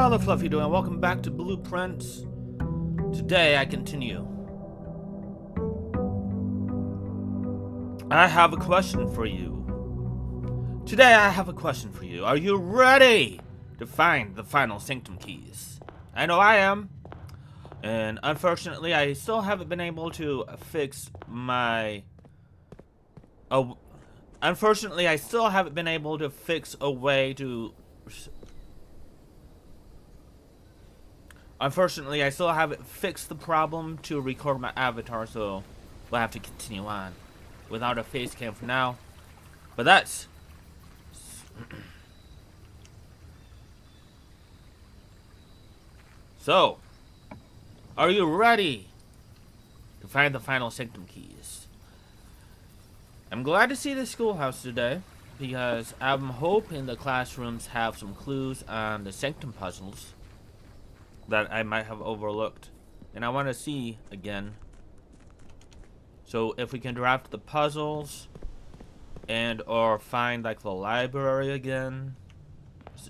Hello, Fluffy Doing. Welcome back to Blueprints. Today I continue. I have a question for you. Are you ready to find the final sanctum keys? I know I am. And unfortunately, I still haven't been able to fix my... Unfortunately, I still haven't been able to fix a way to... Unfortunately, I still haven't fixed the problem to record my avatar, so we'll have to continue on without a face cam for now. But that's... So, are you ready to find the final sanctum keys? I'm glad to see the schoolhouse today, because I'm hoping the classrooms have some clues on the sanctum puzzles that I might have overlooked, and I want to see again. So if we can draft the puzzles and or find like the library again,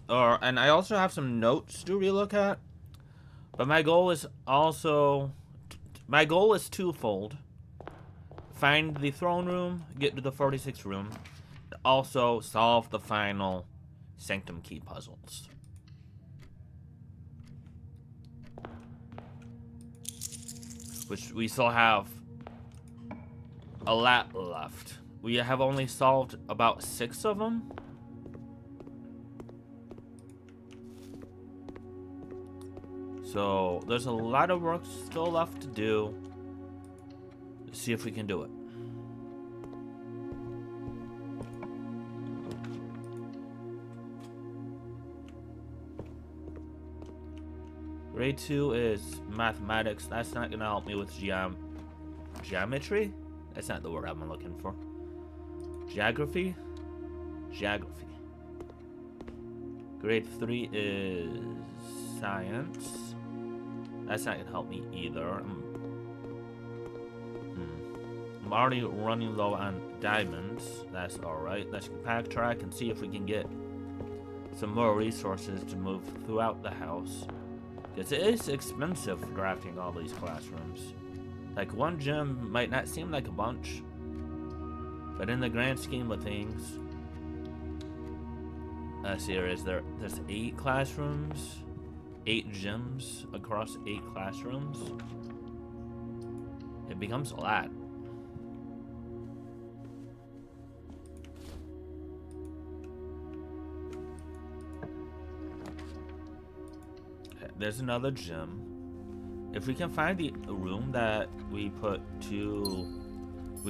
and I also have some notes to relook at, but my goal is twofold: find the throne room, get to the 46th room, and also solve the final sanctum key puzzles. Which we still have a lot left. We have only solved about 6 of them. So there's a lot of work still left to do. Let's see if we can do it. Grade 2 is mathematics. That's not gonna help me with geometry? That's not the word I'm looking for. Geography? Geography. Grade 3 is science. That's not gonna help me either. I'm already running low on diamonds. That's alright. Let's backtrack and see if we can get some more resources to move throughout the house. Because it is expensive drafting all these classrooms. Like, one gym might not seem like a bunch, but in the grand scheme of things, there's 8 classrooms, 8 gyms across 8 classrooms. It becomes a lot. There's another gym. If we can find the room that we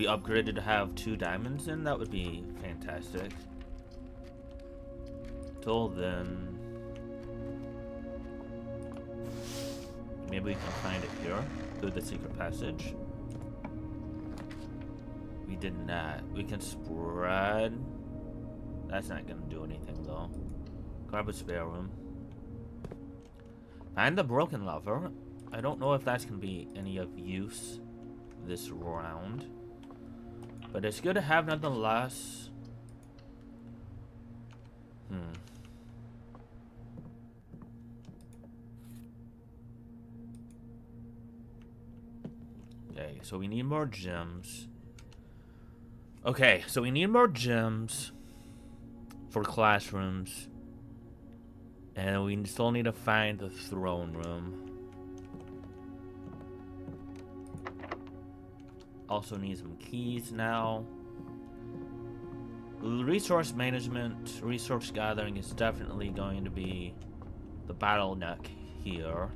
upgraded to have 2 diamonds in, that would be fantastic. Till then, maybe we can find it here through the secret passage. We did not. We can spread. That's not gonna do anything though. Grab a spare room. Find the broken lever. I don't know if that's going to be any of use this round, but it's good to have nonetheless. Okay, so we need more gems. Okay, so we need more gems for classrooms. And we still need to find the throne room. Also need some keys now. Resource management, resource gathering is definitely going to be the bottleneck here.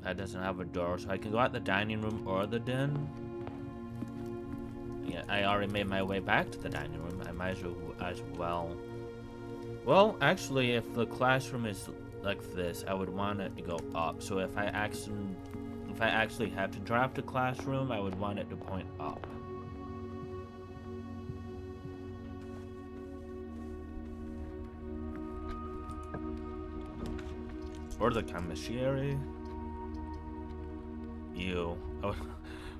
That doesn't have a door, so I can go out the dining room or the den. Yeah, I already made my way back to the dining room. I might as well. Well, actually, if the classroom is like this, I would want it to go up. So if I actually have to draft a classroom, I would want it to point up. Or the commissary. You. I would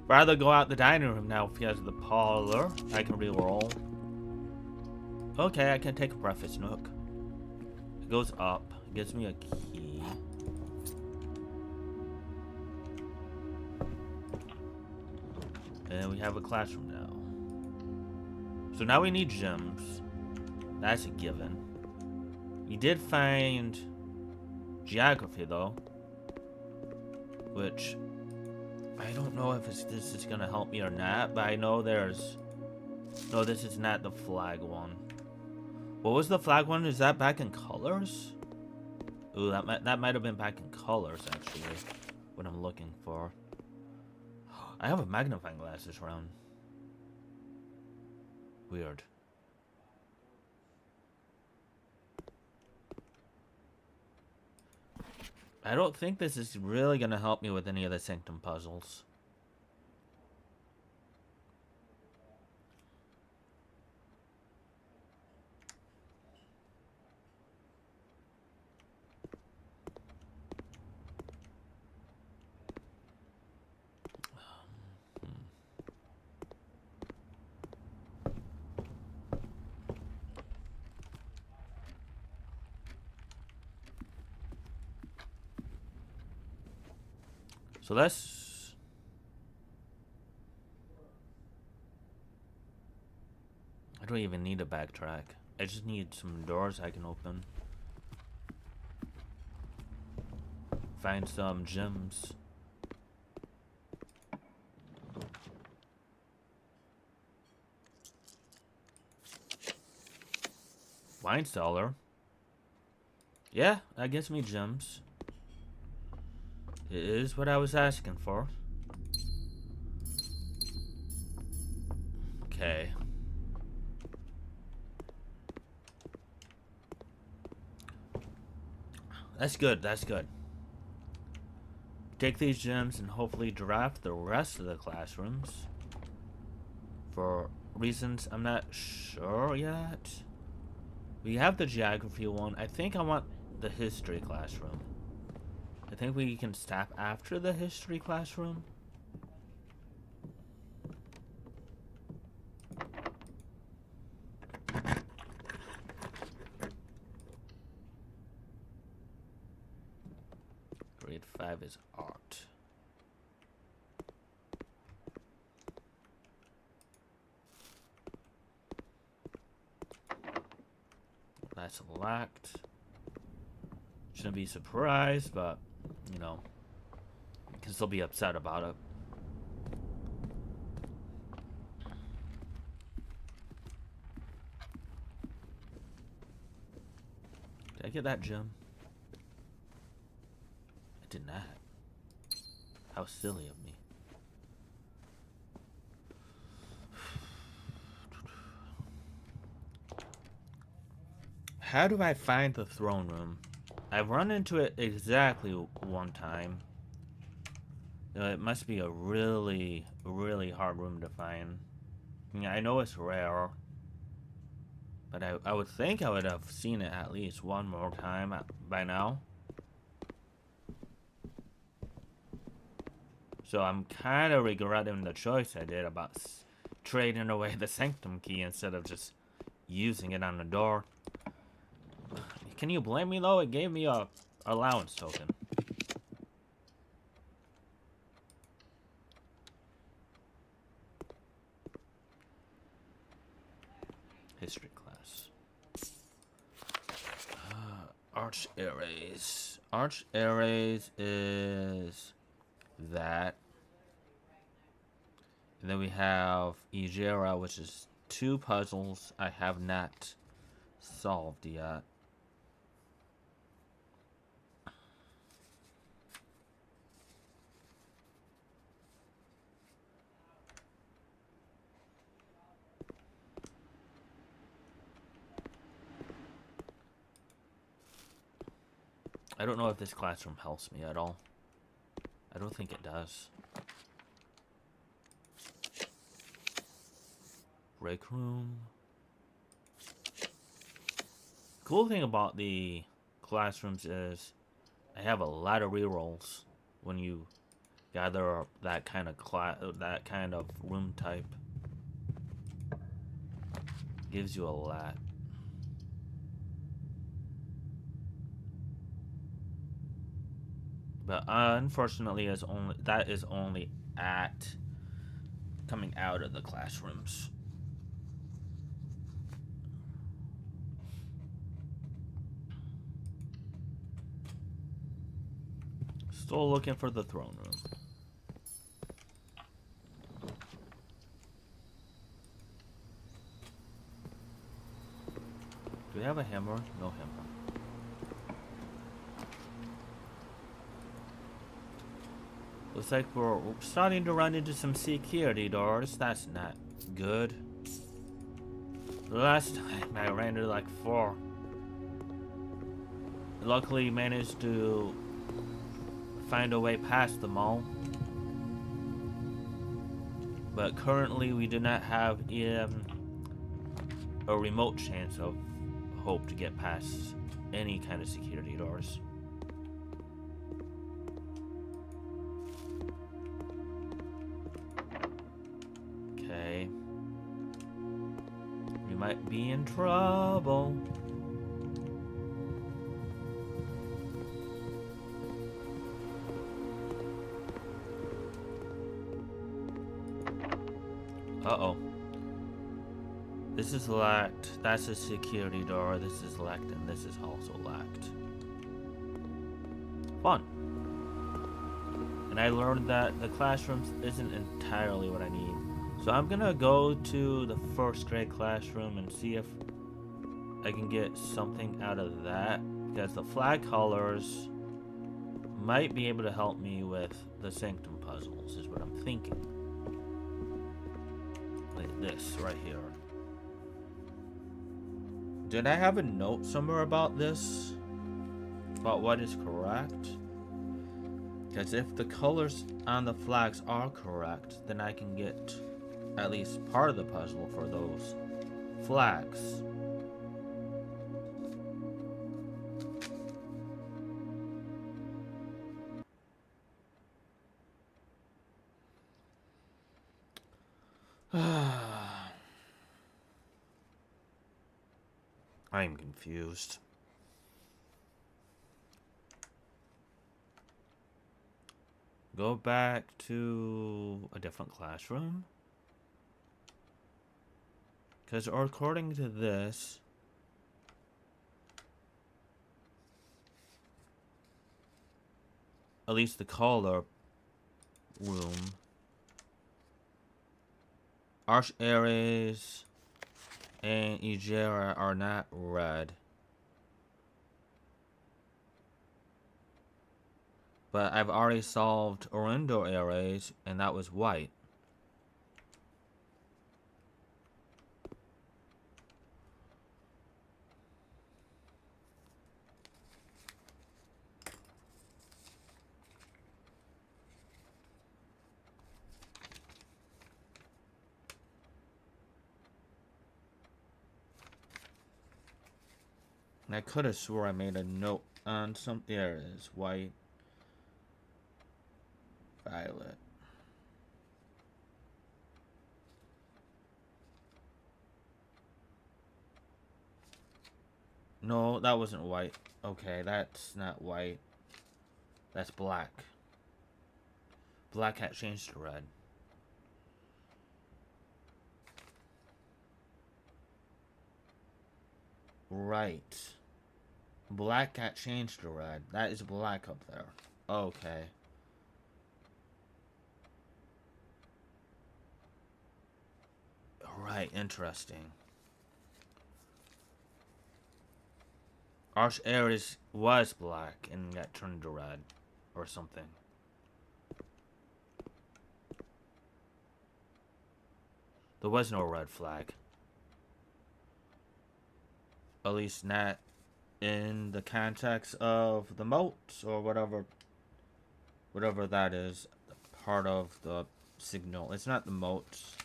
rather go out the dining room now because of the parlor. I can re-roll. Okay, I can take a breakfast nook. It goes up. It gives me a key. And we have a classroom now. So now we need gems. That's a given. We did find geography though, which I don't know if this is gonna help me or not, but I know there's... No, this is not the flag one. What was the flag one? Is that back in colors? Ooh, that might have been back in colors actually. What I'm looking for. I have a magnifying glass this round. Weird. I don't think this is really gonna help me with any of the Sanctum puzzles. So let's... I don't even need to backtrack. I just need some doors I can open. Find some gems. Wine cellar. Yeah, that gives me gems. It is what I was asking for. Okay. That's good, that's good. Take these gems and hopefully draft the rest of the classrooms. For reasons I'm not sure yet. We have the geography one. I think I want the history classroom. I think we can stop after the history classroom. Grade 5 is art. That's locked. Shouldn't be surprised, but you know, can still be upset about it. Did I get that gem? I did not. How silly of me. How do I find the throne room? I've run into it exactly one time. It must be a really, really hard room to find. I mean, I know it's rare, but I would think I would have seen it at least one more time by now. So I'm kind of regretting the choice I did about trading away the Sanctum key instead of just using it on the door. Can you blame me though? It gave me a allowance token. History class. Arch arrays. Arch arrays is that. And then we have Vezara, which is 2 puzzles I have not solved yet. I don't know if this classroom helps me at all. I don't think it does. Break room. Cool thing about the classrooms is I have a lot of rerolls when you gather that kind of room type. Gives you a lot. But unfortunately, that is only at coming out of the classrooms. Still looking for the throne room. Do we have a hammer? No hammer. Looks like we're starting to run into some security doors. That's not good. The last time I ran into like 4. Luckily managed to find a way past them all. But currently we do not have a remote chance of hope to get past any kind of security doors. Okay. We might be in trouble. Uh-oh. This is locked. That's a security door. This is locked, and this is also locked. Fun. And I learned that the classrooms isn't entirely what I need. So I'm gonna go to the first grade classroom and see if I can get something out of that. Because the flag colors might be able to help me with the sanctum puzzles, is what I'm thinking. Like this right here. Did I have a note somewhere about this? About what is correct? Because if the colors on the flags are correct, then I can get at least part of the puzzle for those flags. I'm confused. Go back to a different classroom. Because according to this, at least the color room, Arch Ares and Vezara are not red. But I've already solved Orindo Ares, and that was white. And I could have swore I made a note on some. There it is. White. Violet. No, that wasn't white. Okay, that's not white. That's black. Black hat changed to red. Right. Black cat changed to red. That is black up there. Okay. Right, interesting. Arch Ares was black and got turned to red. Or something. There was no red flag. At least not in the context of the moat or whatever that is, part of the signal. It's not the moats.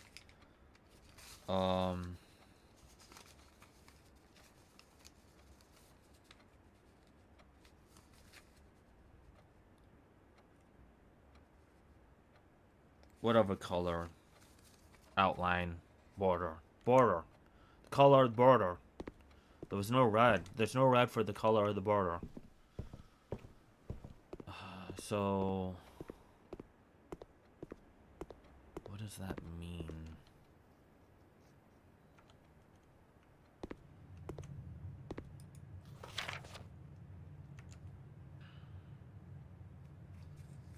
whatever color, outline, border, colored border. There was no red. There's no red for the color of the border. So, what does that mean?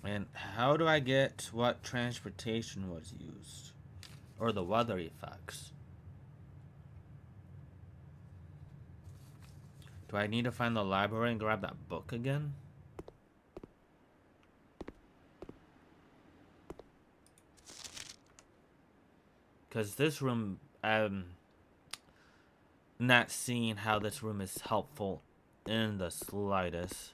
And how do I get what transportation was used? Or the weather effects? Do I need to find the library and grab that book again? Because this room, I'm not seeing how this room is helpful in the slightest.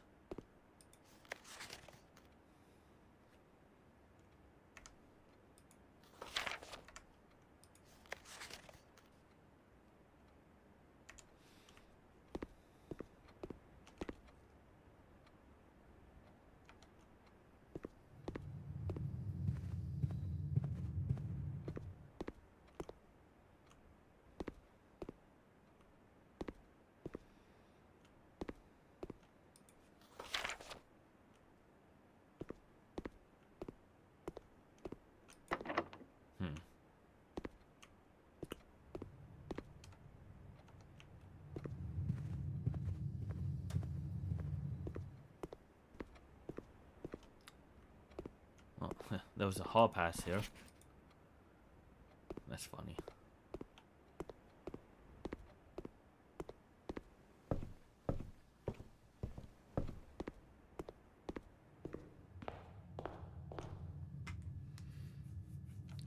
There was a hall pass here. That's funny.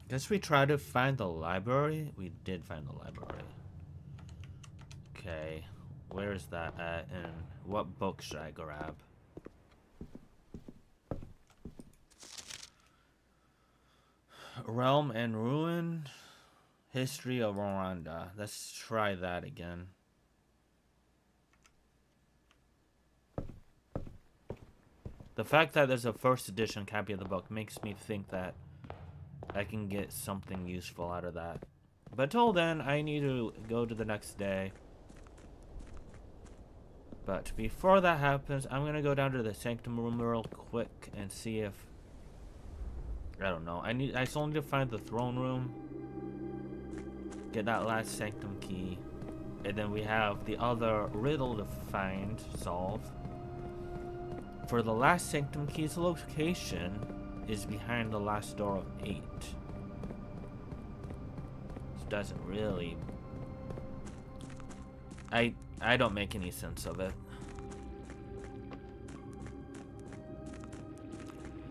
Guess we tried to find the library. We did find the library. Okay. Where's that at? And what book should I grab? Realm and Ruin. History of Rwanda. Let's try that again. The fact that there's a first edition copy of the book makes me think that I can get something useful out of that. But till then, I need to go to the next day. But before that happens, I'm gonna go down to the sanctum room real quick and see if, I don't know. I still need to find the throne room, get that last sanctum key, and then we have the other riddle to solve. For the last sanctum key's location is behind the last door of 8. This doesn't really. I don't make any sense of it.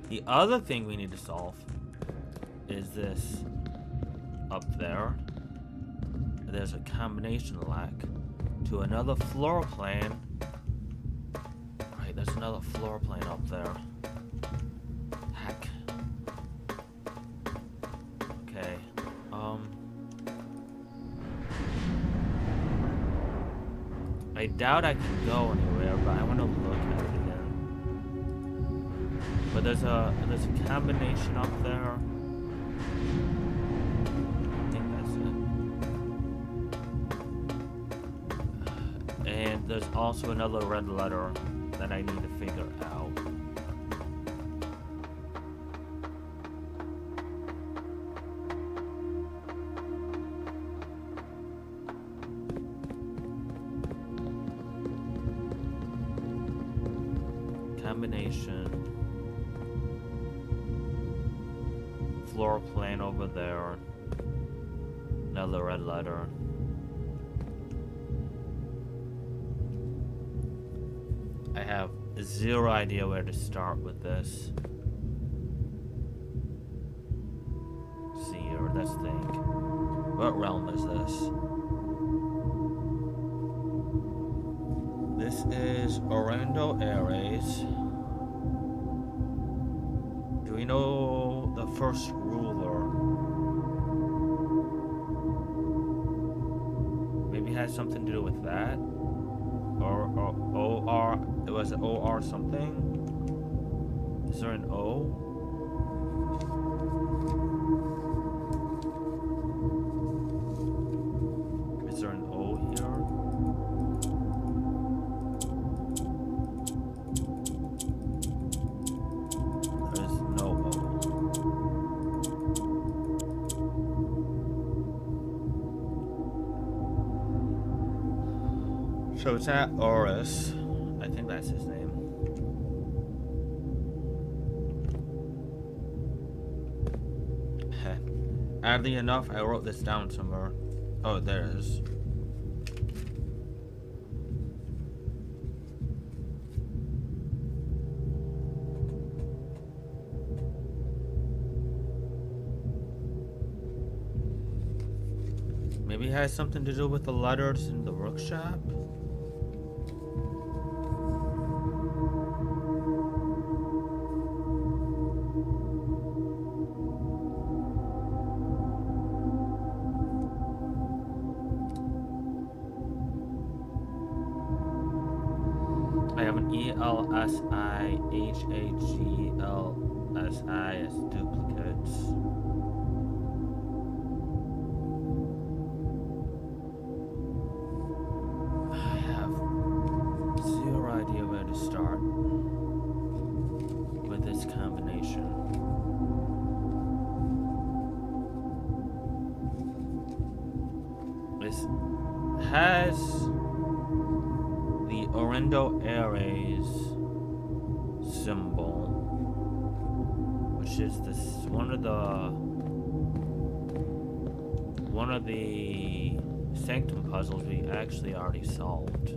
The other thing we need to solve is this up there. There's a combination lack to another floor plan. Right, there's another floor plan up there. Heck. Okay. I doubt I can go anywhere, but I want to look at it again. But there's a combination up there. I think that's it. And there's also another red letter that I need to figure out. Combination. Floor plan over there. Another red letter. I have zero idea where to start with this. Let's see here, let's think. What realm is this? This is Orlando Ares. Do we know the first ruler? Maybe it has something to do with that? Or OR, it was an OR something? Is there an O? So it's at Oris. I think that's his name. Oddly enough, I wrote this down somewhere. Oh, there it is. Maybe it has something to do with the letters in the workshop? I have an ELSIHAGLSI as duplicates. I have zero idea where to start with this combination. This has the Orendo Ares symbol, which is this one of the Sanctum puzzles we actually already solved.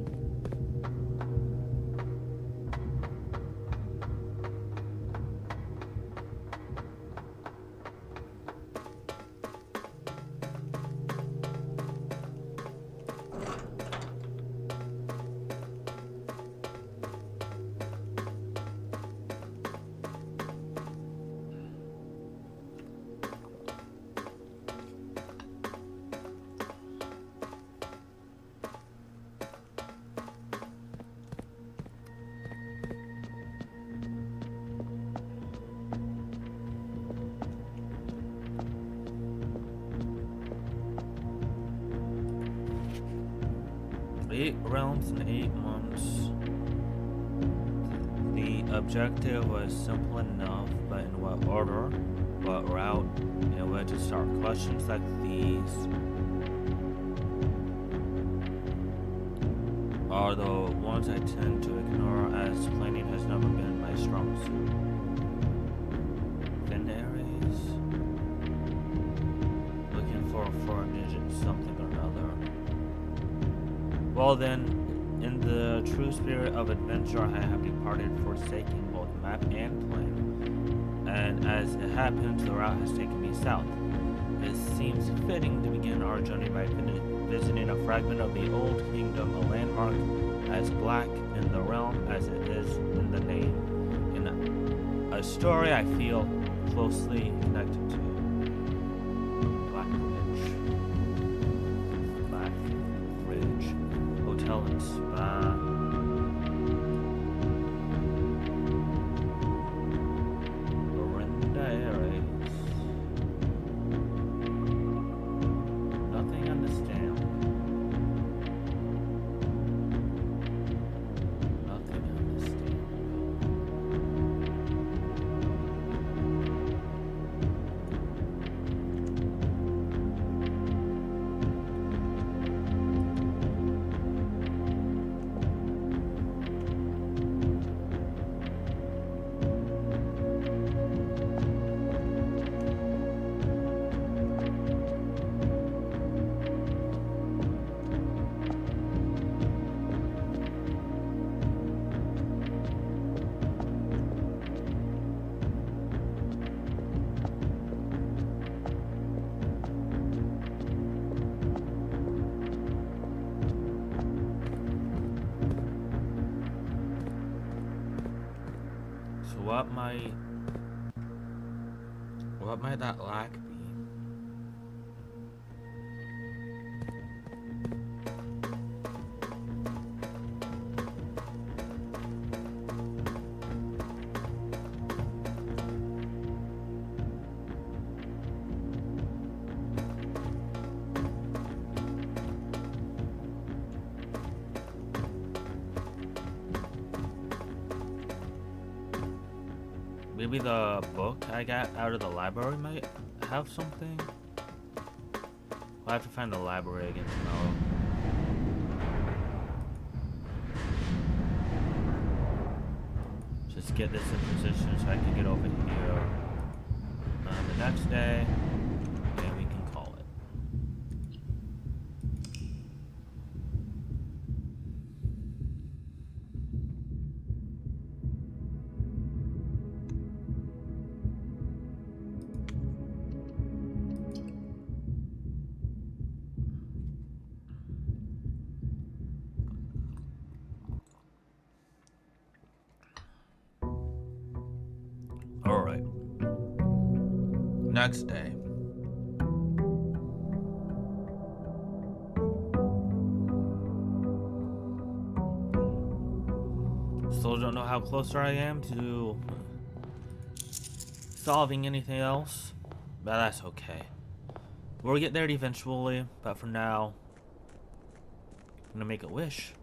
Eight realms in 8 months. The objective was simple enough, but in what order, what route, and where to start. Questions like these are the ones I tend to ignore, as planning has never been my strong suit. Veneres? Looking for a four-digit something or another. Well then, in the true spirit of adventure, I have departed, forsaking both map and plan. And as it happens, the route has taken me south. It seems fitting to begin our journey by visiting a fragment of the Old Kingdom, a landmark as black in the realm as it is in the name. In a story I feel closely connected to. Hotel and spa. Orendo Ares. Nothing on the stamp. Nothing on the stamp. What might that lack be? Maybe the book I got out of the library might have something? I'll have to find the library again to know. get this in position so I can get over here on the next day, and we can call it. Alright. Next day. Still don't know how closer I am to solving anything else, but that's okay. We'll get there eventually, but for now, I'm gonna make a wish.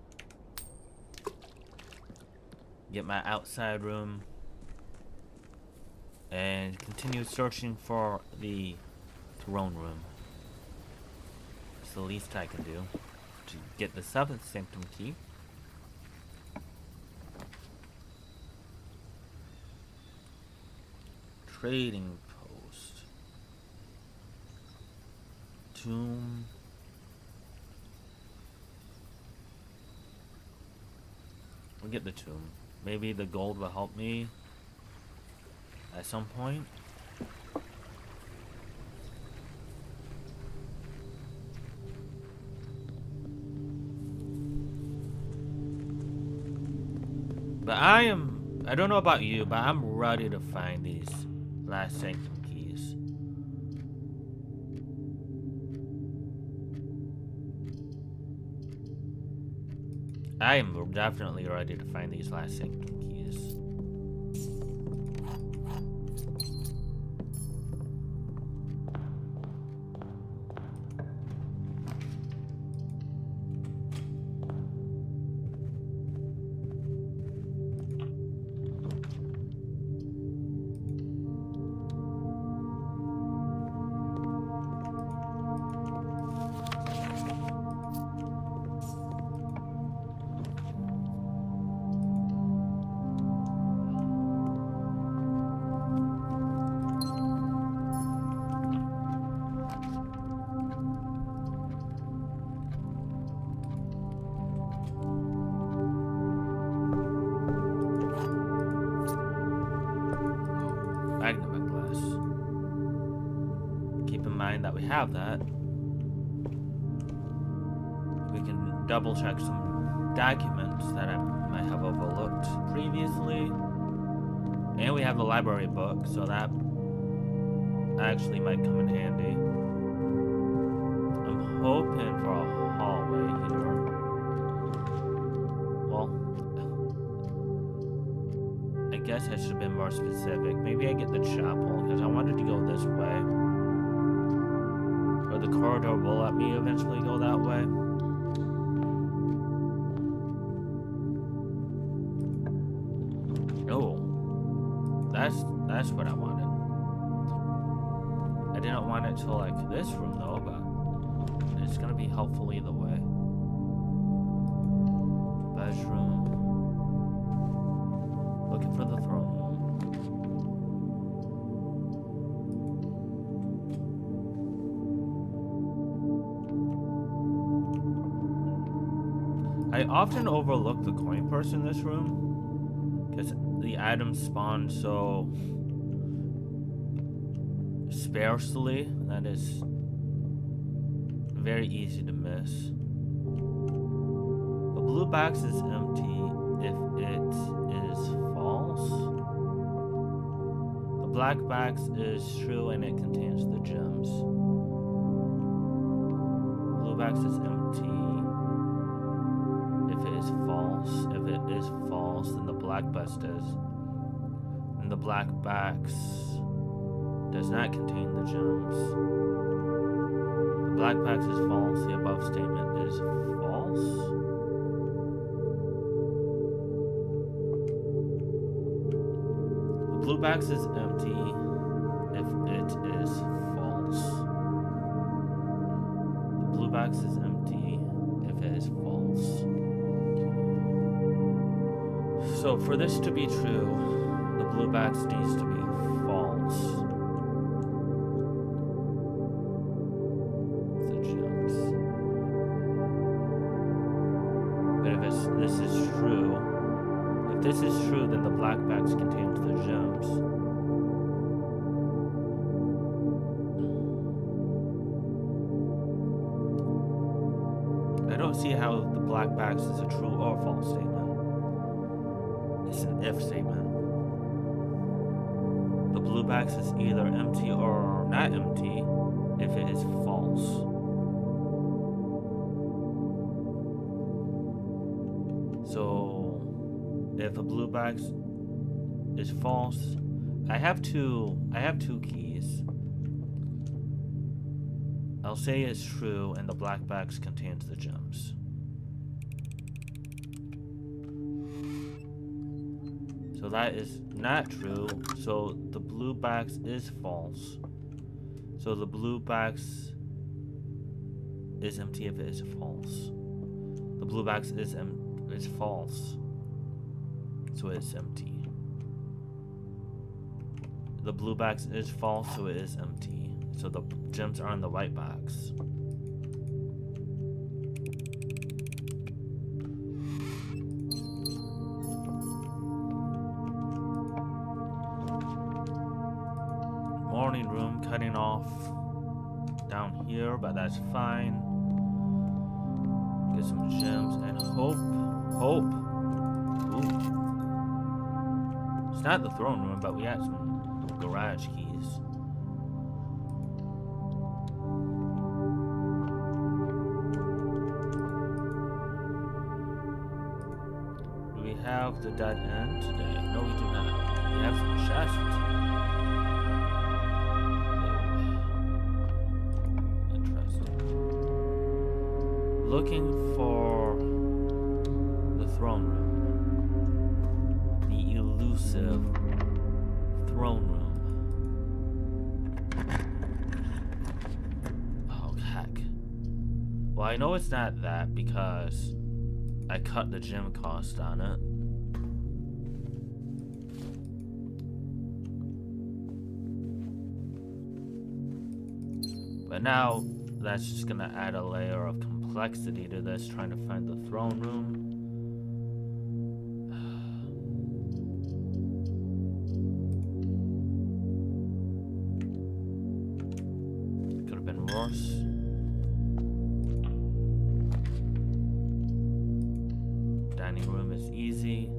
Get my outside room. And continue searching for the throne room. It's the least I can do to get the 7th sanctum key. Trading post. Tomb. We'll get the tomb. Maybe the gold will help me at some point. But I don't know about you, but I'm ready to find these last sanctum keys. I am definitely ready to find these last sanctum keys. That we have that. We can double check some documents that I might have overlooked previously. And we have the library book, so that actually might come in handy. I'm hoping for a hallway here. Well, I guess I should have been more specific. Maybe I get the chapel, because I wanted to go this way. Or the corridor will let me eventually go that way. Oh, that's what I wanted. I didn't want it to like this room though, but it's gonna be helpful either way. Bedroom. Looking for the throne room. I often overlook the coin purse in this room because the items spawn so sparsely that is very easy to miss. The blue box is empty if it is false. The black box is true and it contains the gems. Blue box is empty. If it is false, then the black box does. And the black box does not contain the gems. The black box is false. The above statement is false. The blue box is empty if it is false. The blue box is empty if it is false. So for this to be true, blue box needs to be false. The gems. But if this is true, then the black box contains the gems. I don't see how the black box is a true or false statement. It's an if statement. The blue box is either empty or not empty if it is false. So, if the blue box is false, I have two keys. I'll say it's true and the black box contains the gems. So that is not true. So the blue box is false. So the blue box is empty if it is false. The blue box is false. So it is empty. The blue box is false, so it is empty. So the gems are in the white box. Morning room cutting off down here, but that's fine. Get some gems and hope. Ooh. It's not the throne room, but we got some garage keys. Do we have the dead end today? No, we do not. We have some chests. Looking for the throne room. The elusive throne room. Oh, heck. Well, I know it's not that because I cut the gem cost on it. But now, that's just gonna add a layer of complexity to this, trying to find the throne room. Could have been worse. Dining room is easy.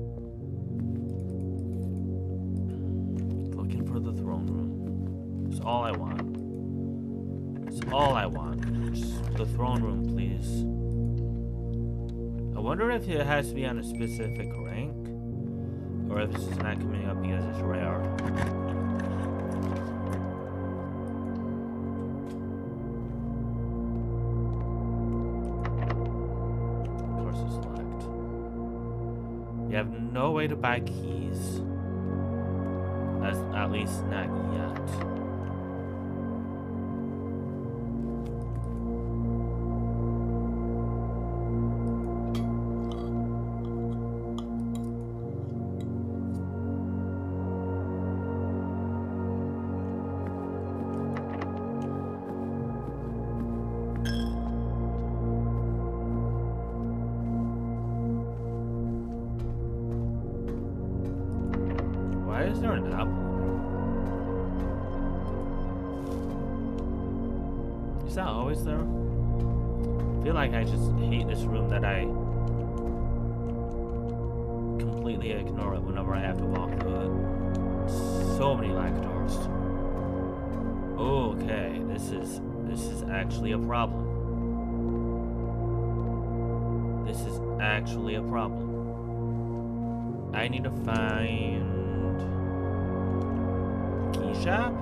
Looking for the throne room. It's all I want. It's all I want. Just the throne room, please. I wonder if it has to be on a specific rank, or if it's not coming up because it's rare. Of course it's locked. You have no way to buy keys. At least not yet. Why is there an apple? Is that always there? I feel like I just hate this room that I completely ignore it whenever I have to walk through it. So many lack doors. Okay, this is actually a problem. This is actually a problem. I need to find key shop.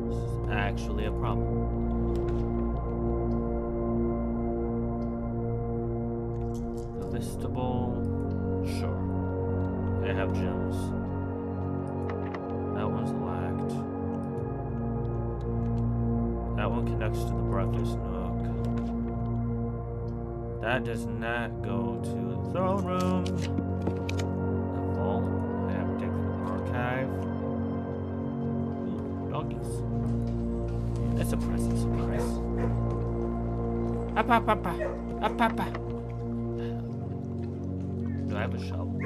This is actually a problem. The vestibule, sure. I have gems. That one's locked. That one connects to the breakfast nook. That does not go to the throne room. doggies. That's a pleasant surprise. Up, up, up, up, up, up, up. Do I have a shovel?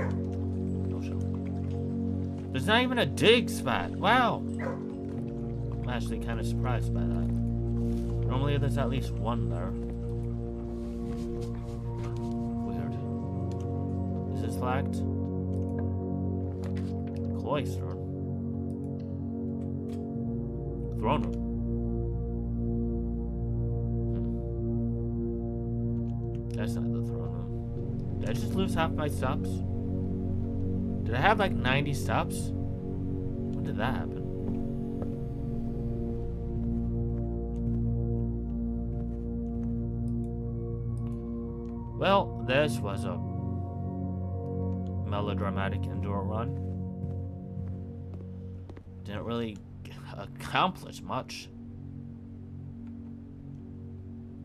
No shovel. There's not even a dig spot. Wow. I'm actually kind of surprised by that. Normally there's at least one there. Weird. Is this flagged? Cloister. Throne room. That's not the throne room. Did I just lose half my stops? Did I have like 90 stops? When did that happen? Well, this was a melodramatic enduro run. Didn't really accomplish much.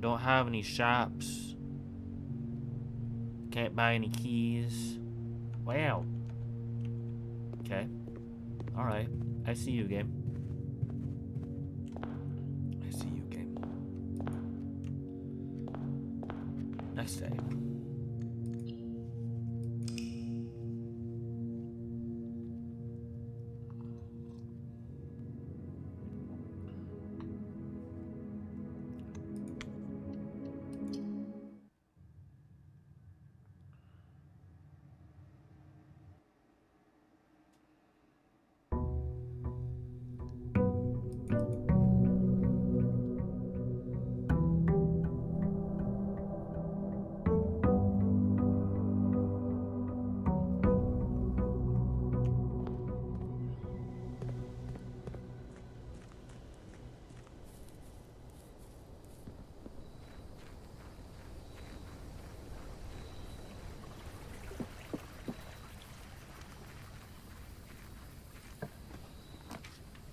Don't have any shops. Can't buy any keys. Wow. Okay. Alright. I see you, game. I see you, game. Next day.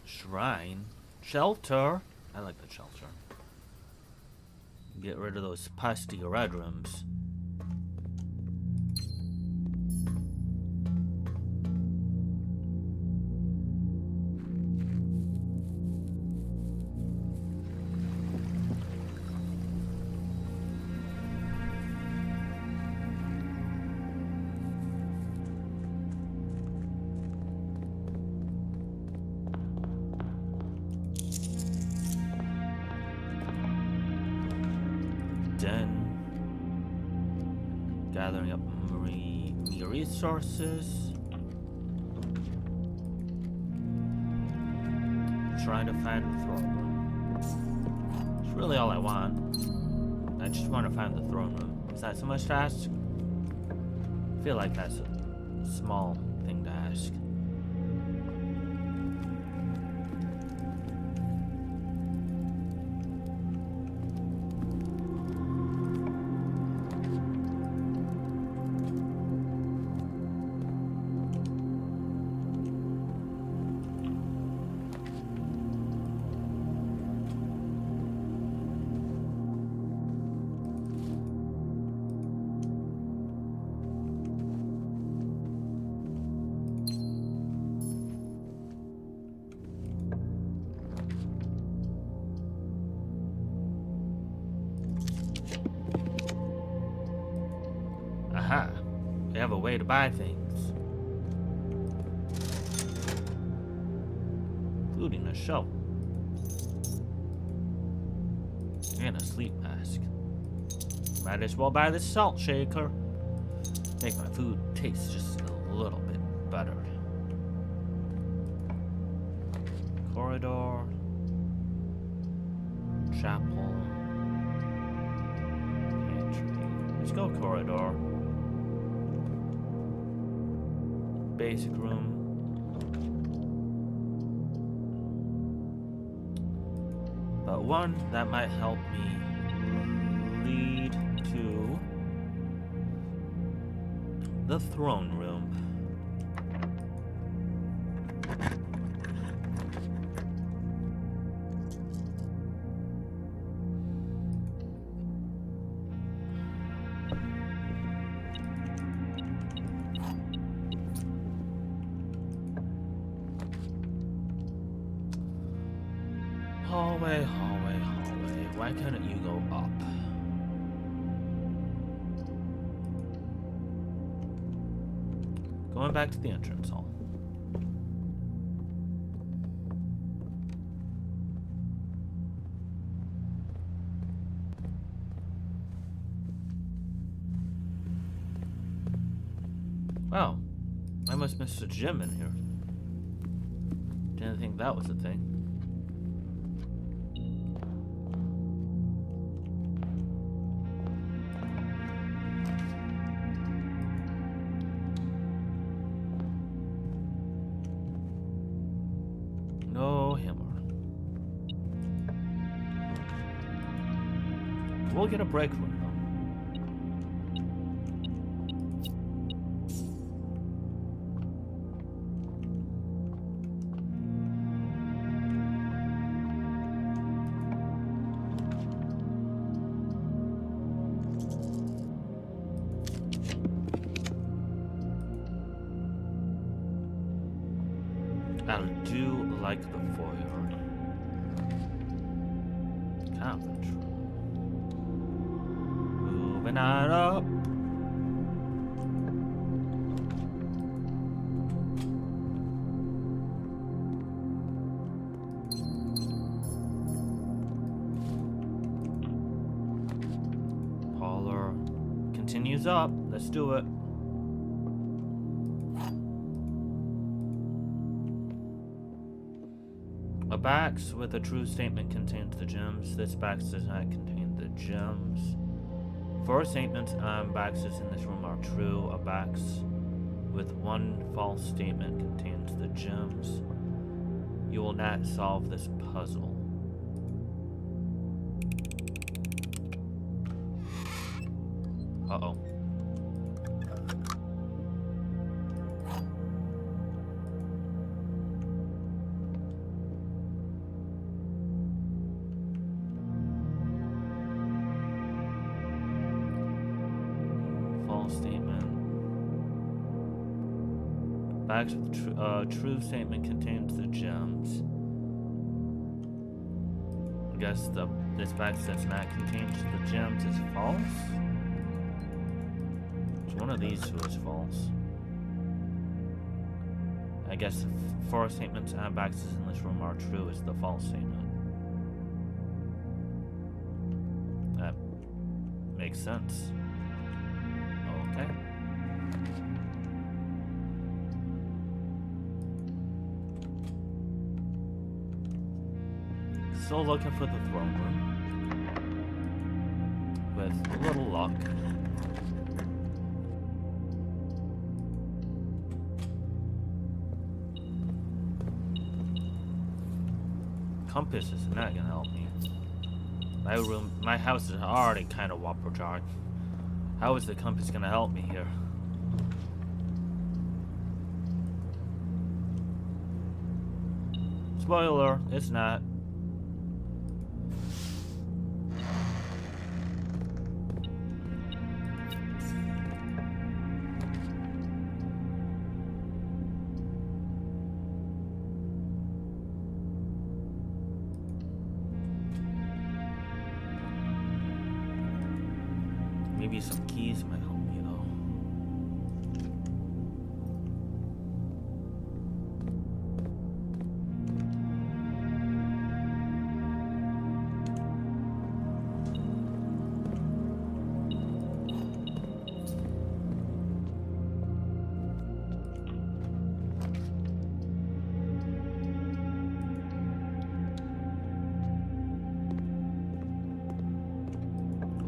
Shrine? Shelter? I like the shelter. Get rid of those pesky red rooms. Gathering up me resources. Trying to find the throne room. It's really all I want. I just want to find the throne room. Is that so much to ask? I feel like that's a small thing to ask. Aha. We have a way to buy things. Including a shovel. And a sleep mask. Might as well buy the salt shaker. Make my food taste just a little bit better. Corridor. Chapel. Pantry. Let's go corridor. Basic room. But one that might help me lead to the throne room. Hallway, hallway, hallway. Why couldn't you go up? Going back to the entrance hall. Wow, I must miss a gym in here. Didn't think that was a thing. No hammer. We'll get a break room though. I do like the foyer. Conference room. Moving on up. Parlor continues up. Let's do it. A box with a true statement contains the gems. This box does not contain the gems. 4 statements on boxes in this room are true. A box with 1 false statement contains the gems. You will not solve this puzzle. Uh-oh. Statement. Box with true statement contains the gems. I guess this box does not contain the gems is false. So one of these two is false. I guess the 4 statements on boxes in this room are true is the false statement. That makes sense. Okay. Still looking for the throne room. With a little luck. Compass is not gonna help me. My house is already kind of whopper-jarred. How is the compass gonna help me here? Spoiler, it's not. Maybe some keys might help me though.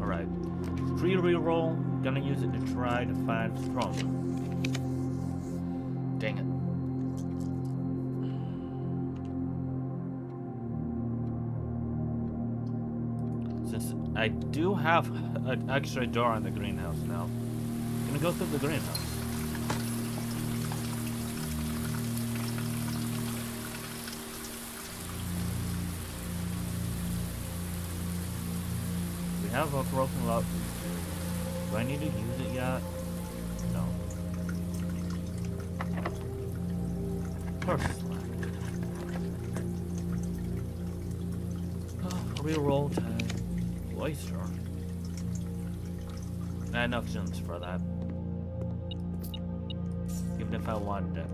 Alright. Free reroll. Gonna use it to try to find the throne room. Dang it. Since I do have an extra door in the greenhouse now, I'm gonna go through the greenhouse. We have a broken lock. Do I need to use it yet? No. First. Reroll time. Oyster. Not enough gems for that. Even if I wanted it.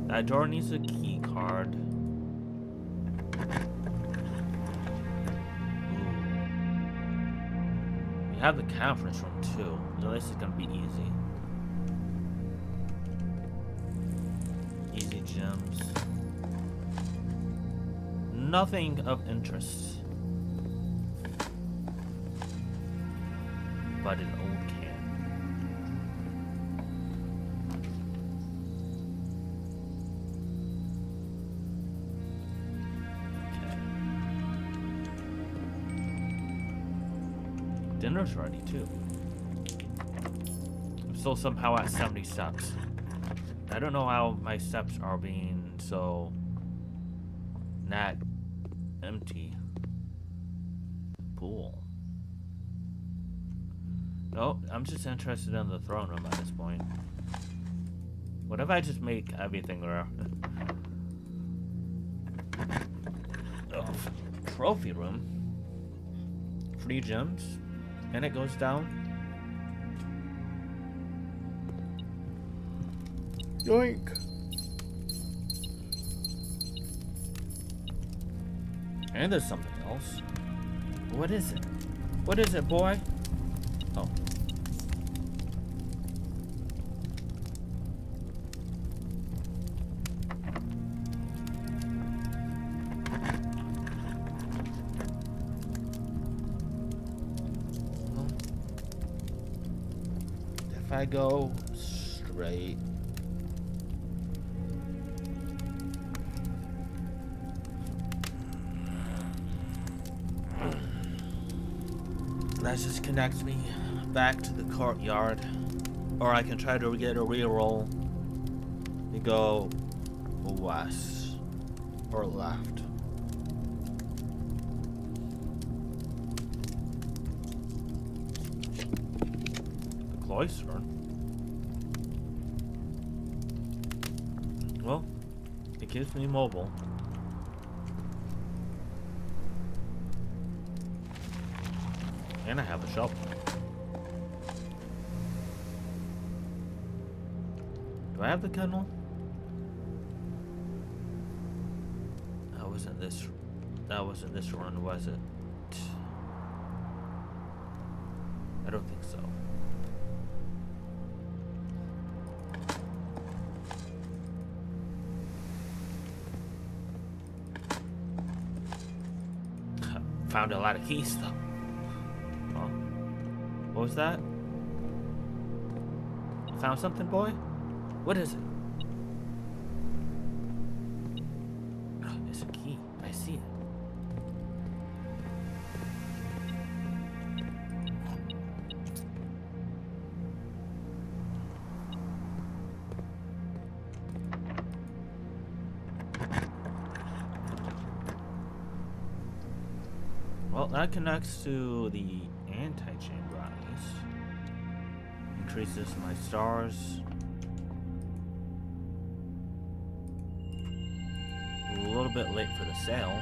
That door needs a key card. We have the conference room too. So this is gonna be easy. Easy gems. Nothing of interest. But an old can. Dinner's ready too. I'm still somehow at 70 steps. I don't know how my steps are being so not empty. Pool. No, I'm just interested in the throne room at this point. What if I just make everything rare? Oh, trophy room. Free gems. And it goes down. Yoink. And there's something else. What is it? What is it, boy? Oh. If I go straight. That just connects me back to the courtyard. Or I can try to get a reroll and go west or left. The cloister. Well, it keeps me mobile. And I have a shovel. Do I have the kennel? That wasn't this run, was it? I don't think so. Found a lot of keys though. What was that? Found something, boy? What is it? Oh, it's a key. I see it. Well, that connects to the anti-chamber. Increases my stars. A little bit late for the sale.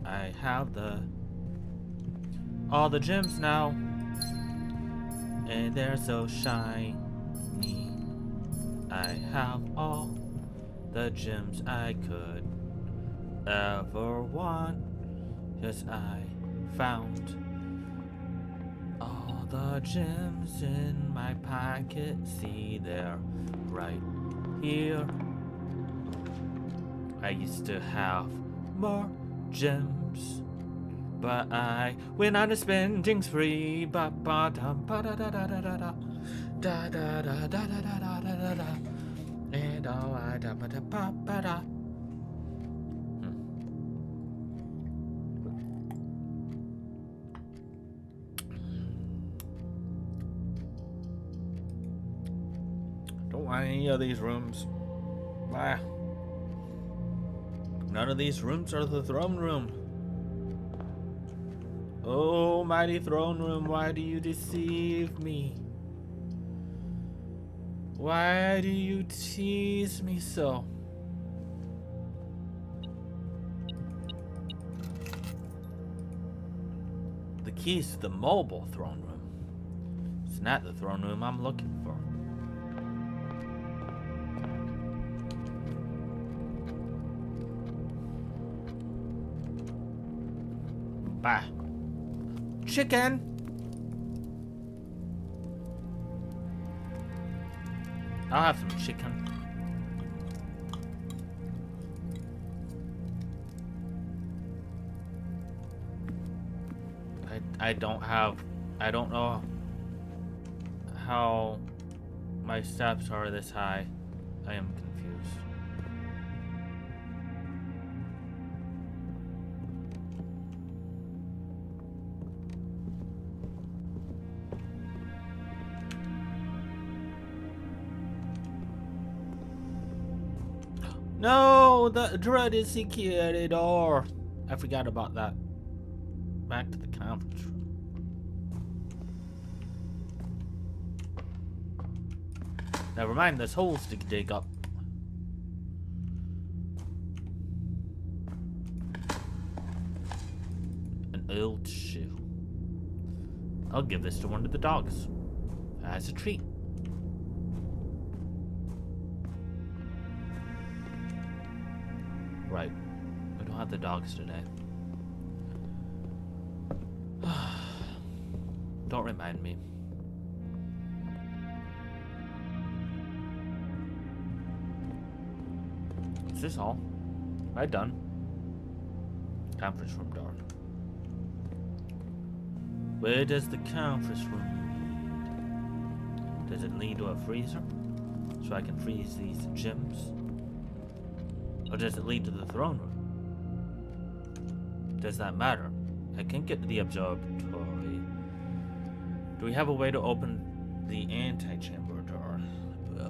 I have all the gems now. and they're so shiny. I have all the gems I could ever want. Yes, I found all the gems in my pocket. See, they're right here. I used to have more gems, but I went on a spending spree. Ba ba da ba da da da da da da da da da da da da da da da. And all I da ba da ba ba da. Don't want any of these rooms. Ah. None of these rooms are the throne room. Oh, mighty throne room, why do you deceive me? Why do you tease me so? The keys to the mobile throne room. It's not the throne room I'm looking for. Bah. Chicken! I'll have some chicken. I don't know how my steps are this high. I am confused. No, the dreaded security door. I forgot about that. Back to the conference room. Never mind, there's holes to dig up. An old shoe. I'll give this to one of the dogs as a treat. Right. We don't have the dogs today. Don't remind me. Is this all? Am I done? Conference room door. Where does the conference room lead? Does it lead to a freezer? So I can freeze these gems? Or does it lead to the throne room? Does that matter? I can't get to the observatory. Do we have a way to open the antechamber door?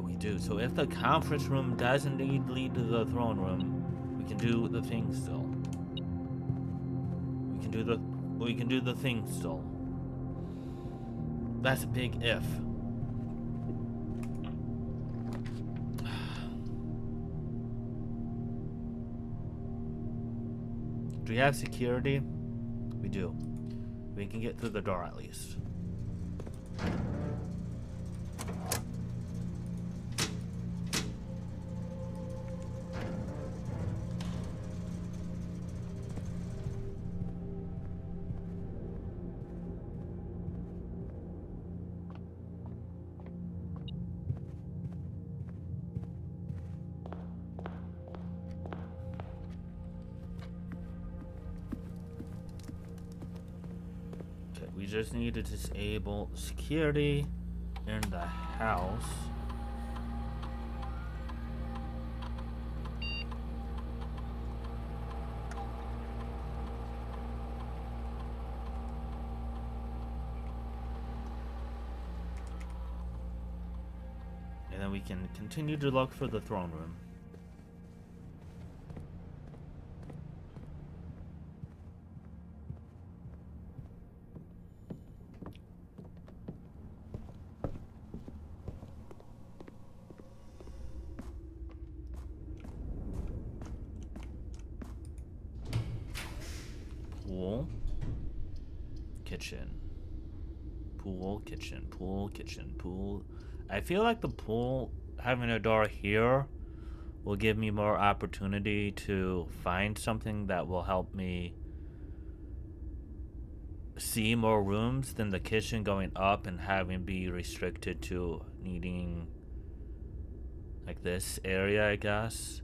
We do. So if the conference room does indeed lead to the throne room, we can do the thing still. We can do the thing still. That's a big if. Do we have security? We do. We can get through the door at least. We just need to disable security in the house. And then we can continue to look for the throne room. Pool. Kitchen. pool, kitchen, pool, kitchen, pool. I feel like the pool, having a door here, will give me more opportunity to find something that will help me see more rooms than the kitchen going up and having be restricted to needing like this area, I guess.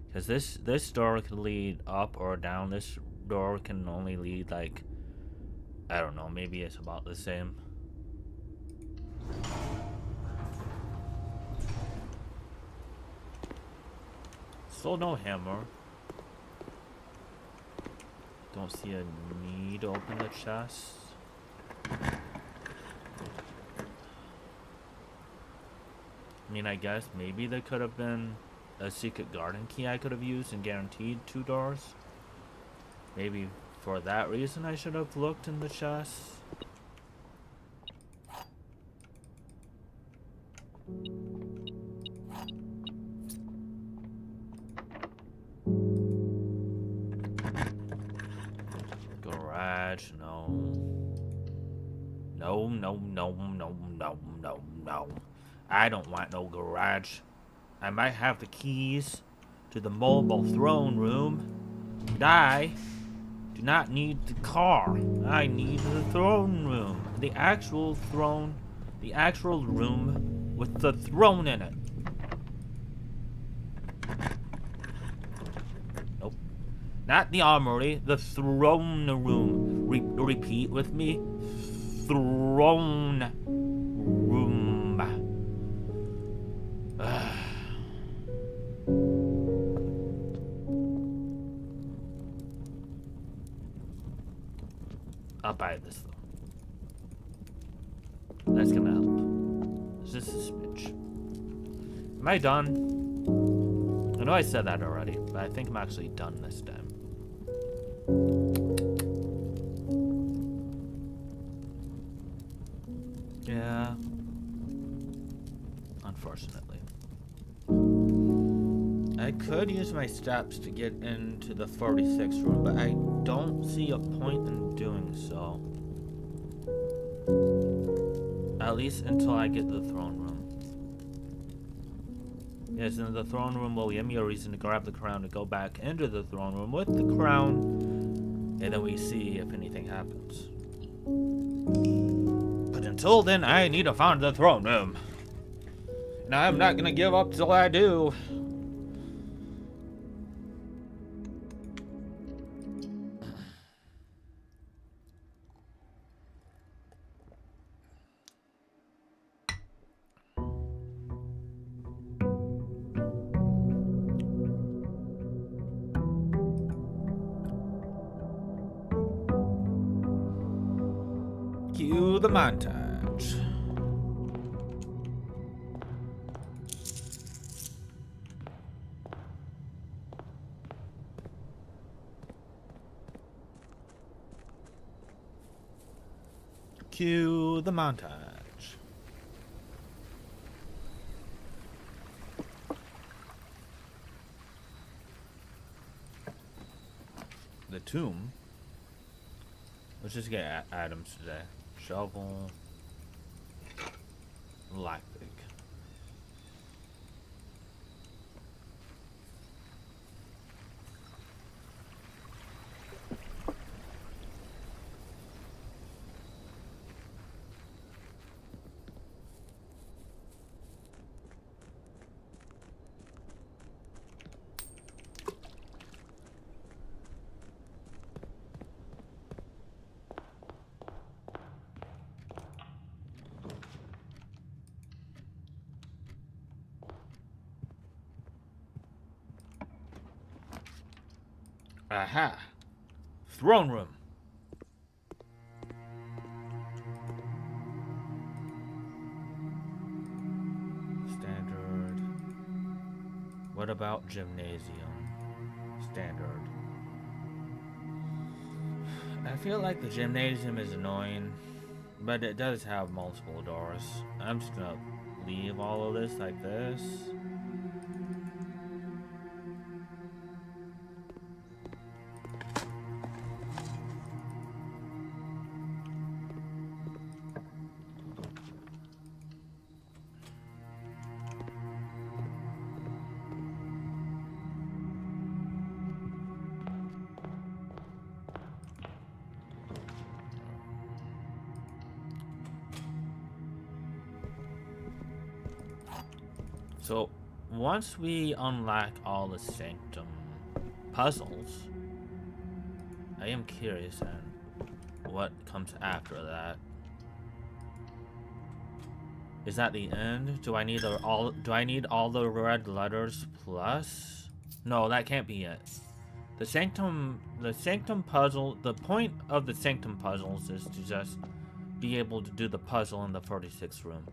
Because this door can lead up or down. This door can only lead like, I don't know, maybe it's about the same. Still no hammer. Don't see a need to open the chest. I mean, I guess maybe there could have been a secret garden key I could have used and guaranteed 2 doors. Maybe for that reason I should have looked in the chest. Garage, no. No, no, no, no, no, no, no. I don't want no garage. I might have the keys to the mobile throne room, but I do not need the car. I need the throne room. The actual throne, the actual room with the throne in it. Nope. Not the armory, the throne room. Repeat with me. Throne room. I'll buy this though. That's gonna help. Just a smidge. Am I done? I know I said that already, but I think I'm actually done this time. Yeah. Unfortunately. I could use my steps to get into the 46th room, but I don't see a point in doing so. At least until I get the throne room. Yes, and the throne room will give me a reason to grab the crown to go back into the throne room with the crown, and then we see if anything happens. But until then, I need to find the throne room. And I'm not gonna give up till I do. Cue the montage. Cue the montage. The tomb. Let's just get items today. Shovel. Lockpick. Aha! Throne room. Standard. What about gymnasium? Standard. I feel like the gymnasium is annoying, but it does have multiple doors. I'm just gonna leave all of this like this. So, once we unlock all the Sanctum puzzles, I am curious on what comes after that. Is that the end? Do I need all the red letters plus? No, that can't be it. The Sanctum puzzle, the point of the Sanctum puzzles is to just be able to do the puzzle in the 46th room.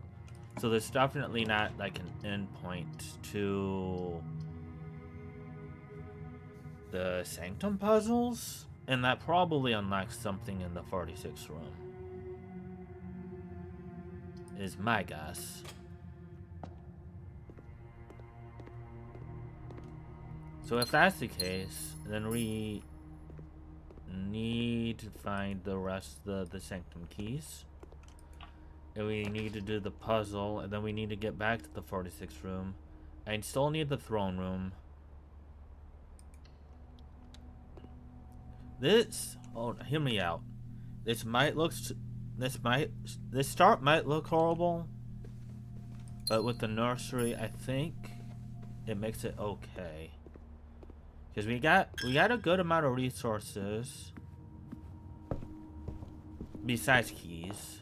So there's definitely not like an end point to the Sanctum puzzles, and that probably unlocks something in the 46th room. Is my guess. So if that's the case, then we need to find the rest of the Sanctum keys. And we need to do the puzzle, and then we need to get back to the 46th room. I still need the throne room. Hear me out. This start might look horrible, but with the nursery, I think it makes it okay. Because we got a good amount of resources besides keys.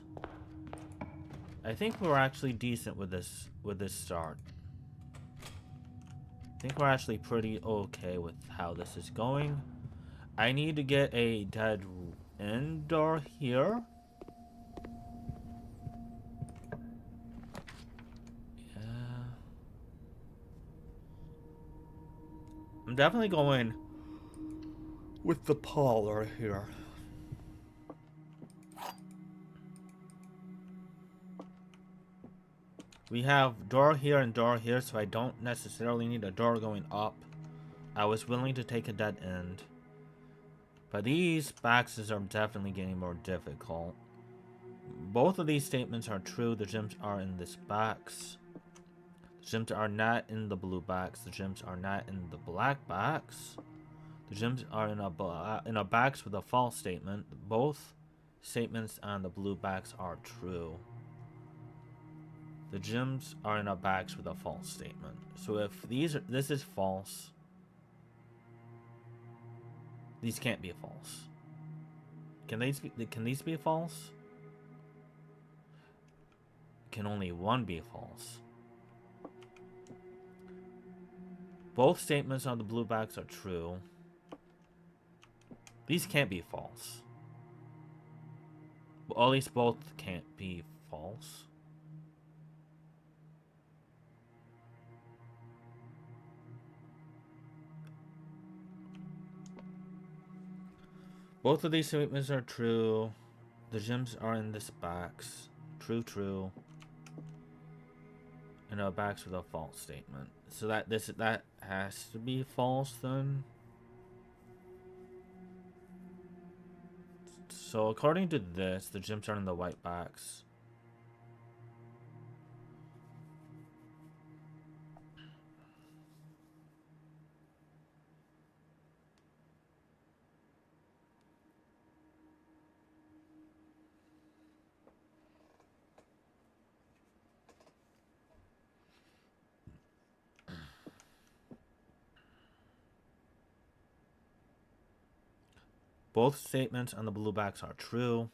I think we're actually decent with this start. I think we're actually pretty okay with how this is going. I need to get a dead end door here. Yeah. I'm definitely going with the parlor here. We have door here and door here, so I don't necessarily need a door going up. I was willing to take a dead end. But these boxes are definitely getting more difficult. Both of these statements are true. The gems are in this box. The gems are not in the blue box. The gems are not in the black box. The gems are in a box with a false statement. Both statements on the blue box are true. The gems are in a box with a false statement. So if this is false, these can't be false. Can these be false? Can only one be false? Both statements on the blue box are true. These can't be false. Well, at least both can't be false. Both of these statements are true. The gems are in this box. True, true. And a box with a false statement. So that has to be false then. So according to this, the gems are in the white box. Both statements on the blue box are true,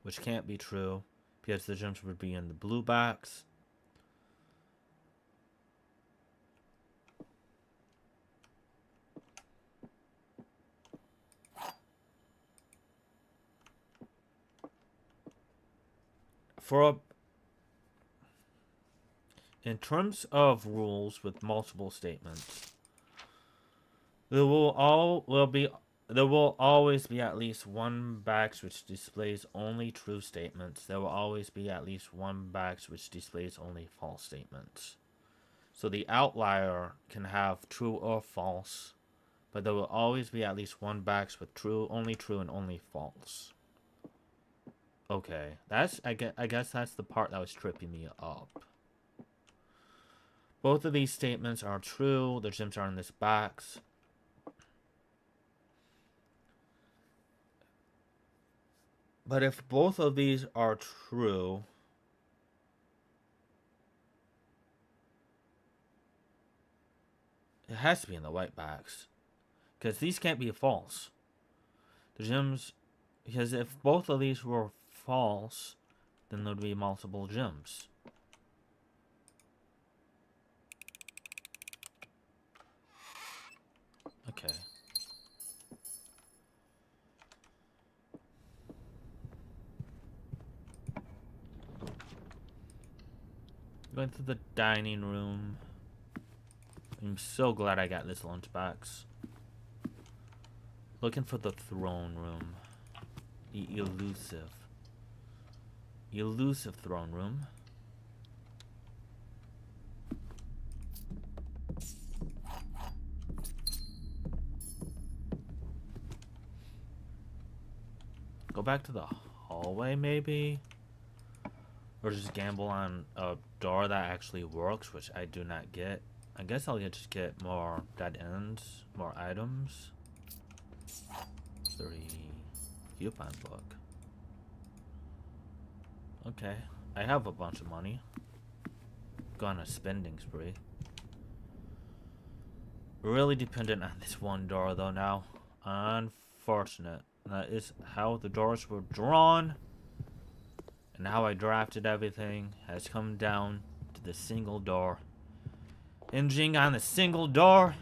which can't be true because the gems would be in the blue box. In terms of rules with multiple statements, there will always be at least one box which displays only true statements. There will always be at least one box which displays only false statements. So the outlier can have true or false, but there will always be at least one box with only true and only false. Okay, I guess that's the part that was tripping me up. Both of these statements are true. The gems are in this box. But if both of these are true, It has to be in the white box. Because these can't be false. The gems... Because if both of these were false, then there'd be multiple gems. Okay. Going to the dining room. I'm so glad I got this lunchbox. Looking for the throne room. The elusive throne room. Go back to the hallway, maybe? Or just gamble on a door that actually works, which I do not get. I guess I'll just get more dead ends, more items. 30 coupon book. Okay, I have a bunch of money. Go on a spending spree. Really dependent on this one door though now. Unfortunate. That is how the doors were drawn. And how I drafted everything has come down to the single door. Hinging on the single door.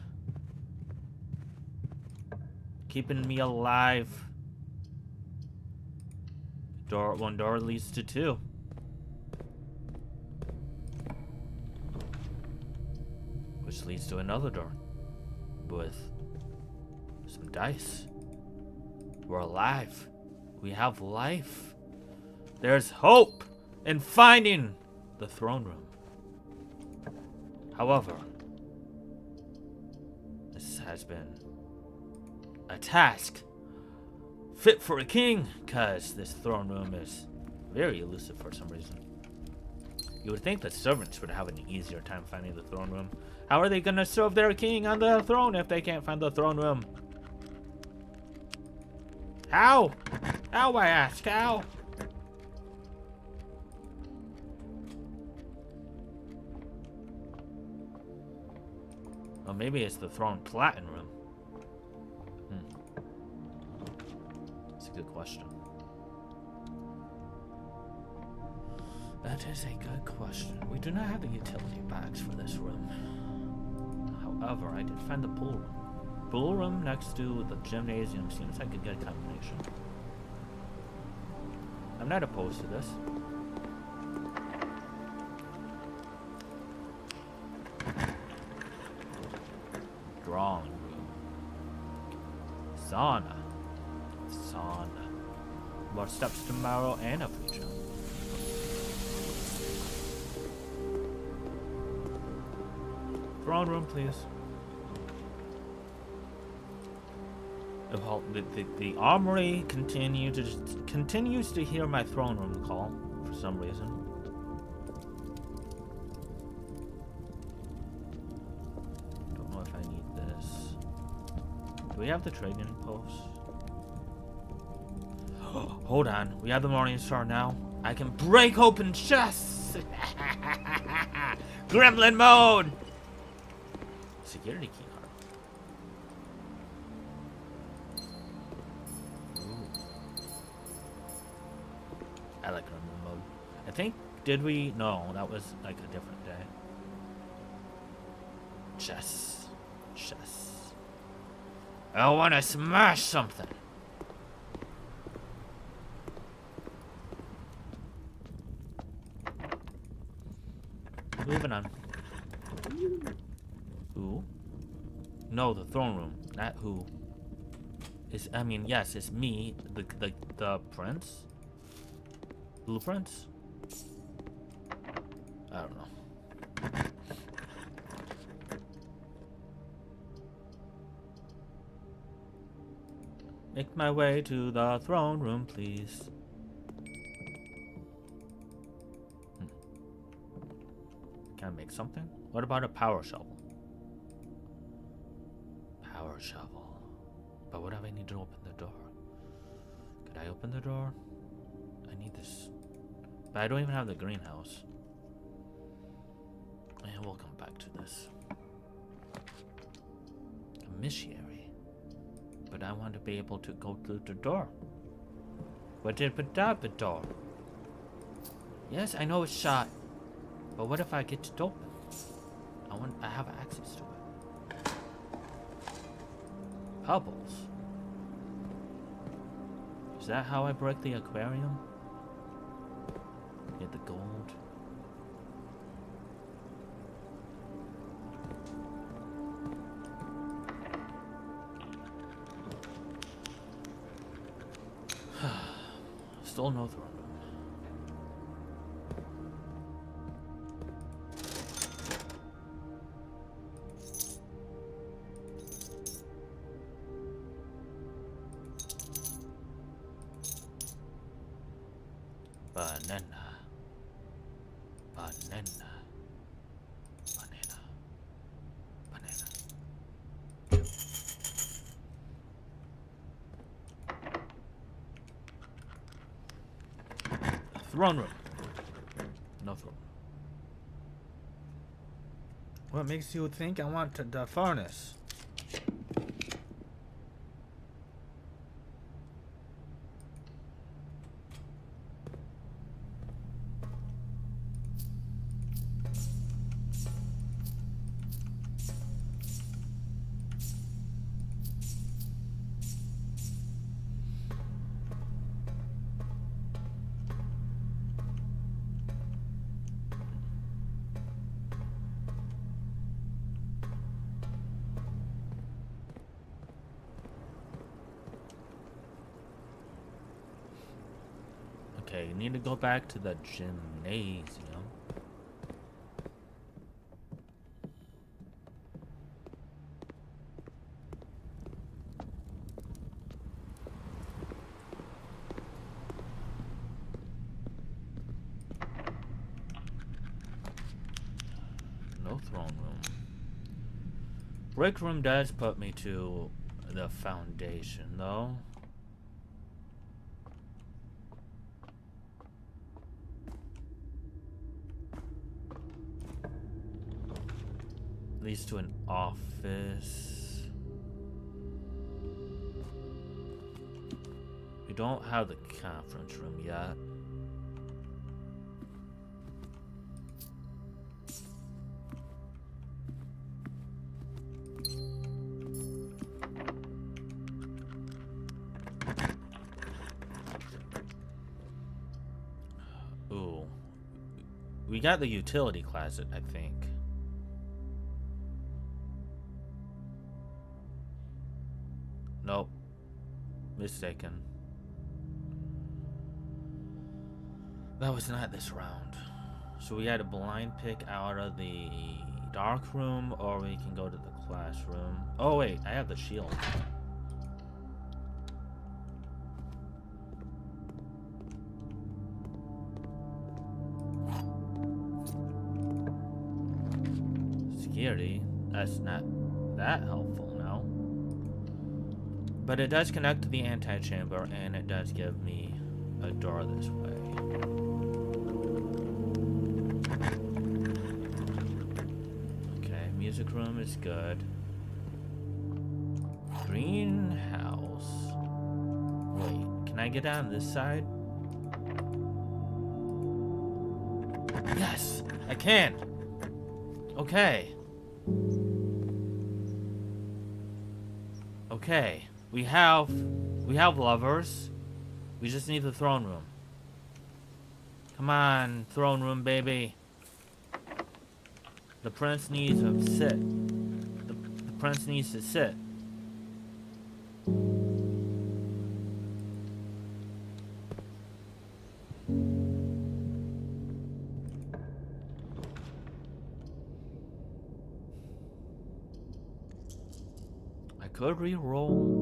Keeping me alive. One door leads to two. Which leads to another door. With some dice. We're alive. We have life. There's hope in finding the throne room. However, this has been a task fit for a king, because this throne room is very elusive for some reason. You would think the servants would have an easier time finding the throne room. How are they going to serve their king on the throne if they can't find the throne room? How? How, I ask? How? Well, maybe it's the throne platinum room. That's a good question. That is a good question. We do not have the utility box for this room. However, I did find the pool room. Pool room next to the gymnasium seems like a good combination. I'm not opposed to this. Drawing room. Sauna. More steps tomorrow and a future. Throne room, please. The armory continues to hear my throne room call for some reason. Don't know if I need this. Do we have the trading post? Hold on, we have the Morning Star now. I can break open chests! Gremlin mode! Security key card. Ooh. I like Gremlin mode. I think, did we? No, that was like a different day. Chests. I want to smash something. Moving on. Who? No, the throne room. Not who. I mean, yes, it's me, the prince. Blueprints? I don't know. Make my way to the throne room, please. Can I make something? What about a power shovel? Power shovel. But what if I need to open the door? Could I open the door? I need this. But I don't even have the greenhouse. And we'll come back to this. commissary. But I want to be able to go through the door. What did without the door? Yes, I know it's shut. But what if I get it open? I have access to it. Pebbles. Is that how I break the aquarium? Get the gold. Still no throne room. Banana. Banana. Banana. Banana. Throne room. No throne. What makes you think I want the furnace? Okay, you need to go back to the gymnasium. No throne room. Break room does put me to the foundation, though. Leads to an office. We don't have the conference room yet. Ooh. We got the utility closet, I think. Nope. Mistaken. That was not this round. So we had a blind pick out of the dark room, or we can go to the classroom. Oh wait, I have the shield. Security? That's not that helpful. But it does connect to the antechamber, and it does give me a door this way. Okay, music room is good. Greenhouse. Wait, can I get on this side? Yes, I can. Okay. Okay. We have lovers. We just need the throne room. Come on, throne room, baby. The prince needs to sit. The prince needs to sit. I could re-roll.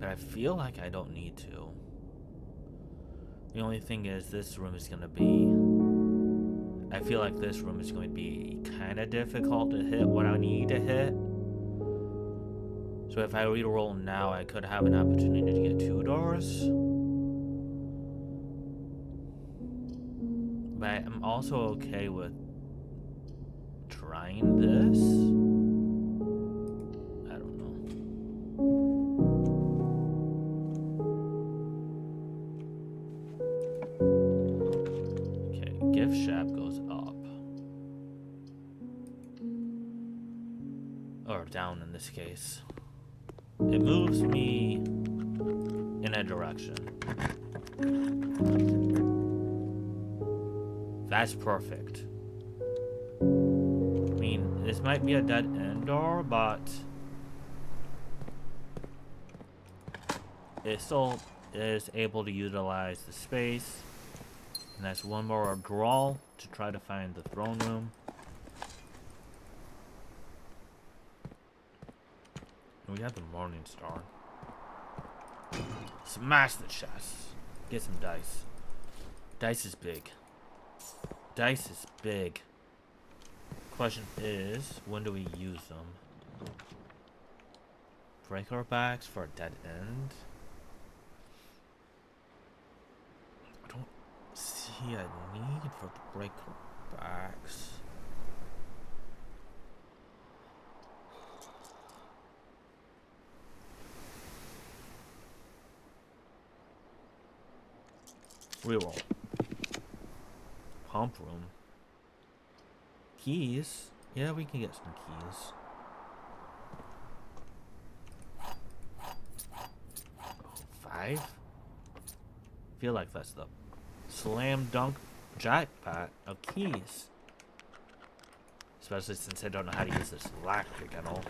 I feel like I don't need to. The only thing is, this room is gonna be... I feel like this room is going to be kind of difficult to hit what I need to hit. So So if I reroll now, I could have an opportunity to get 2 doors. But I'm also okay with trying this. I don't know. Okay, gift shop goes up. Or down in this case. It moves me in a direction. That's perfect. I mean, this might be a dead end door, but it still is able to utilize the space. And that's one more draw to try to find the throne room. We have the Morning Star. Smash the chest. Get some dice. Dice is big. Dice is big. Question is, when do we use them? Breaker backs for a dead end? I don't see a need for the breaker backs. Reroll. Pump room. Keys? Yeah, we can get some keys. Oh, 5? Feel like that's the slam dunk jackpot of keys. Especially since I don't know how to use this electric at all.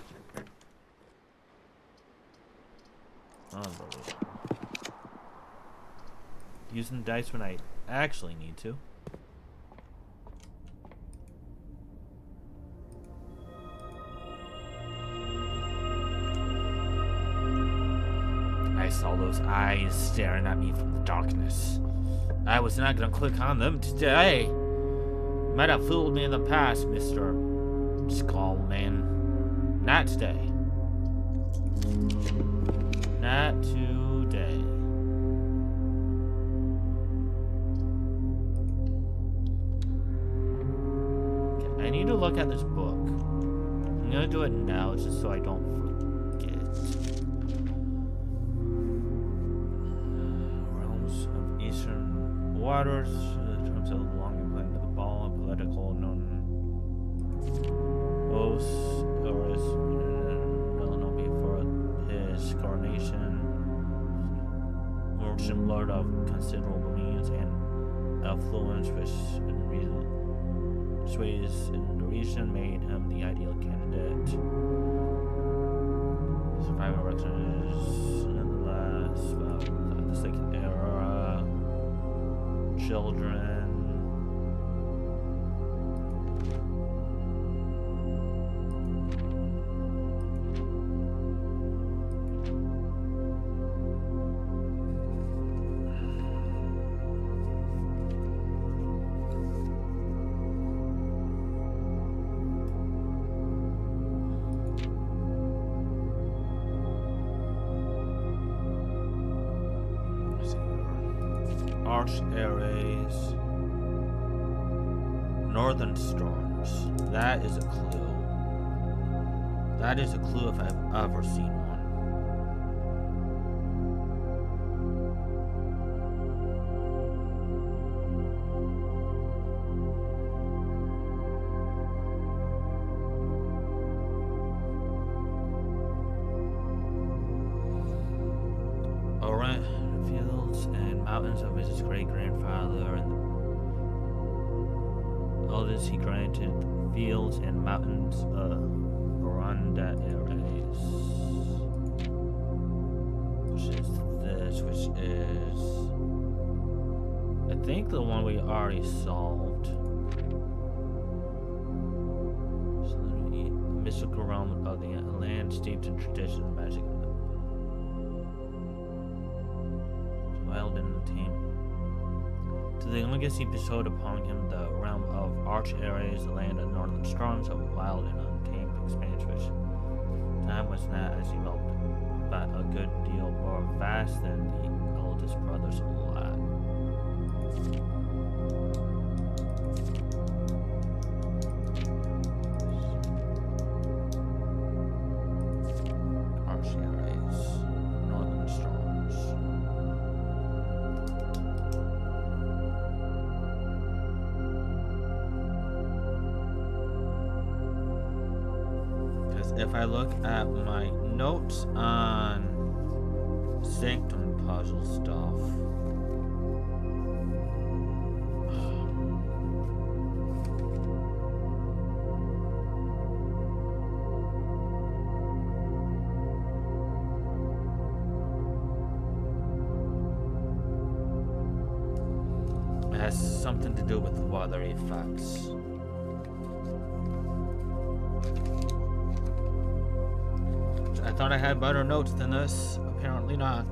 Unbelievable. Using dice when I actually need to. I saw those eyes staring at me from the darkness. I was not gonna click on them today. You might have fooled me in the past, Mr. Skullman. Not today. Not today. I need to look at this book. I'm gonna do it now just so I don't forget. Realms of Eastern Waters, terms of the belonging playing to the ball, political known Os Oris Illinois for his coronation, merchant lord of considerable means and affluence, which in reason sways in the region made him the ideal candidate. Survivor records in the last, the second era, children. Arch arrays, northern storms. That is a clue. That is a clue if I've ever seen one. Fields and mountains of his great-grandfather, and the eldest he granted fields and mountains of Veranda Ares, which is this, which is, I think, the one we already solved. So, a mystical realm of the land steeped in tradition and magic. Wild and untamed. To the youngest he bestowed upon him the realm of Arch Ares, the land of northern storms, of wild and untamed expanse, which time was not as developed, but a good deal more vast than the eldest brother's lot. Archeries, northern storms. Because if I look at my notes on Sanctum puzzle stuff, it has something to do with weather effects. I thought I had better notes than this. Apparently not.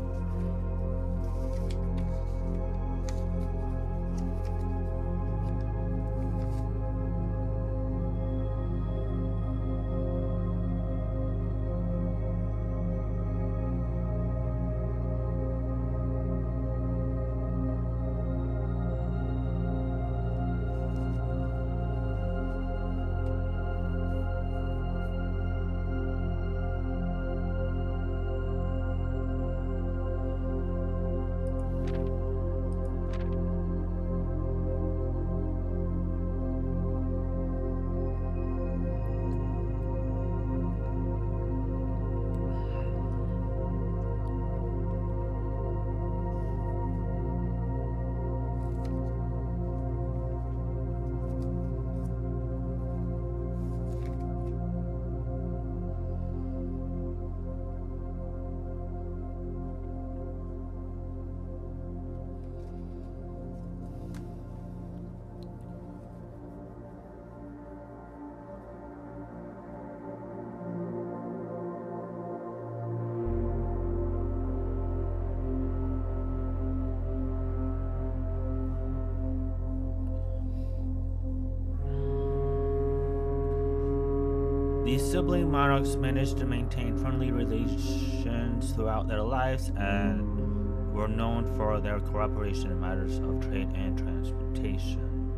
These sibling monarchs managed to maintain friendly relations throughout their lives and were known for their cooperation in matters of trade and transportation.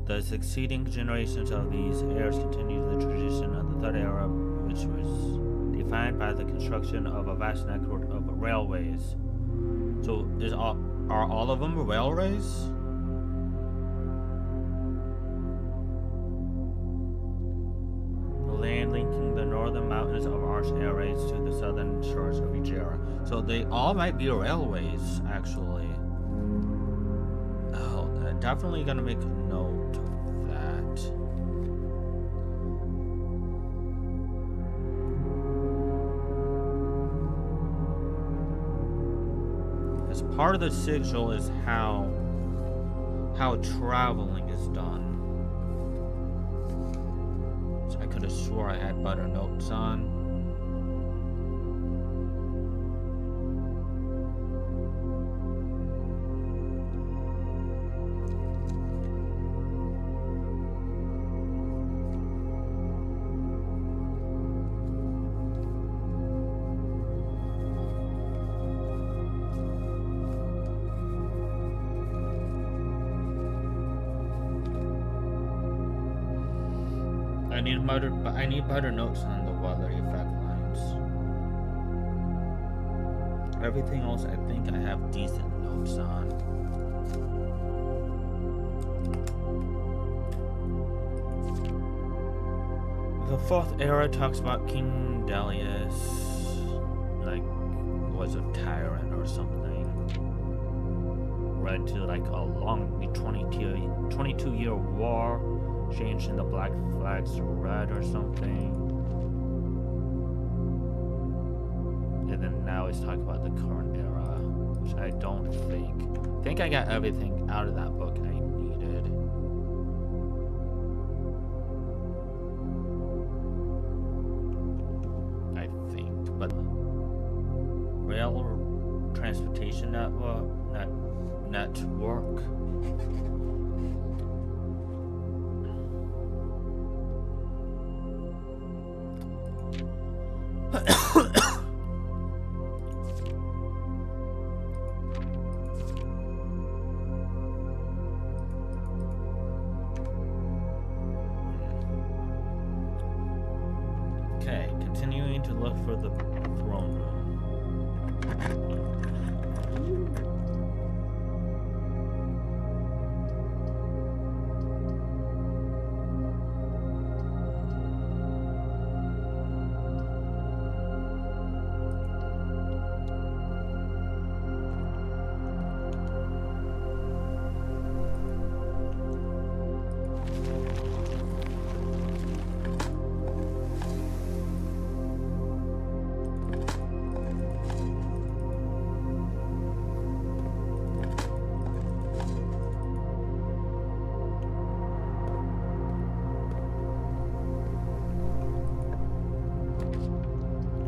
The succeeding generations of these heirs continued the tradition of the Third Era, which was defined by the construction of a vast network of railways. So, are all of them railways? Land linking the northern mountains of Arch Ares to the southern shores of Vezara. So they all might be railways, actually. Oh, definitely gonna make a note of that. Because part of the sigil is how traveling is done. I could have swore I had better notes on. I need better notes on the weather effect lines. Everything else I think I have decent notes on. The Fourth Era talks about King Delius, like, was a tyrant or something. Led to like a long 22-year war, changing the black flags to red or something. And then now he's talking about the current era, which I don't think I got everything out of that book I needed. I think, but rail transportation network. need to look for the throne room.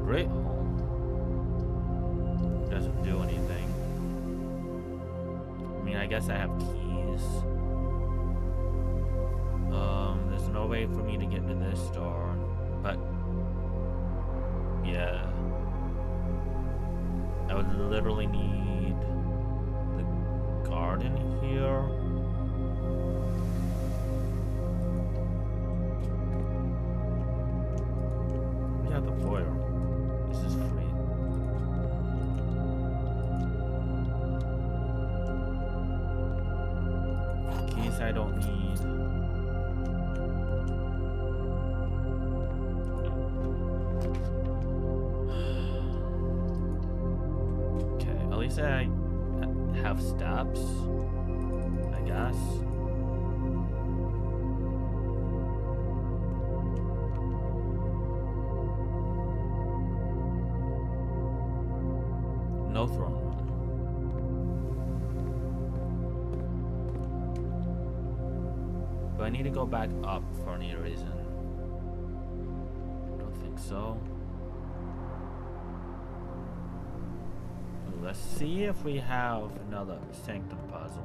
Great Hall doesn't do anything. I mean, I guess I have keys. There's no way for me to get to this door, but yeah, I would literally need the garden here. We have the foyer. This is free. Keys I don't need. Okay, at least I have steps, I guess. No throne room. Do I need to go back up for any reason? I don't think so. Let's see if we have another sanctum puzzle.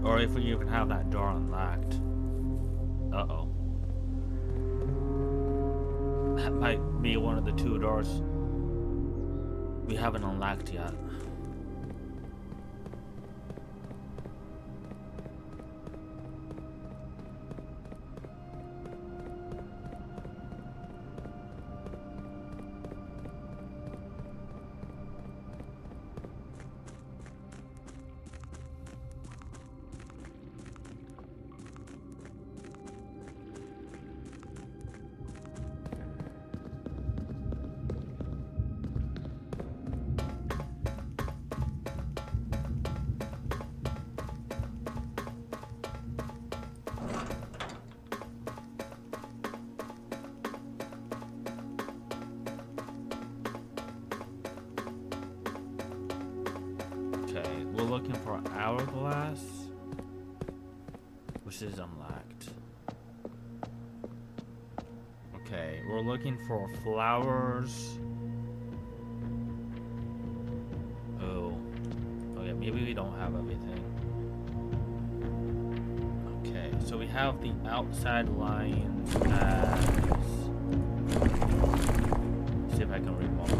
Or if we even have that door unlocked. Uh-oh. That might be one of the two doors we haven't unlocked yet. Okay, we're looking for hourglass, which is unlocked. Okay, we're looking for flowers. Oh, okay, maybe we don't have everything. Okay, so we have the outside lines as... See if I can remove it.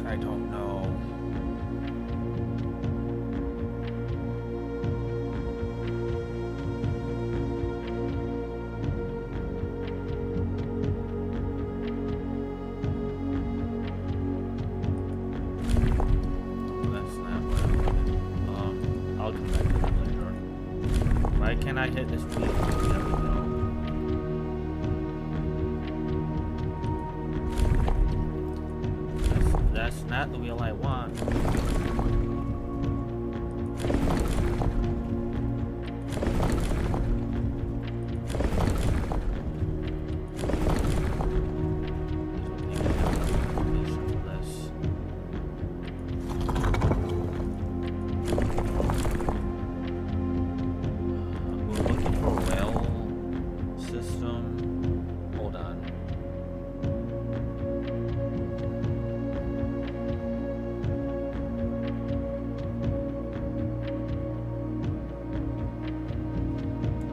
I don't know. That's not what I wanted. I'll come back to that later. Why can't I hit this wheel? There we go. That's not not the wheel I want.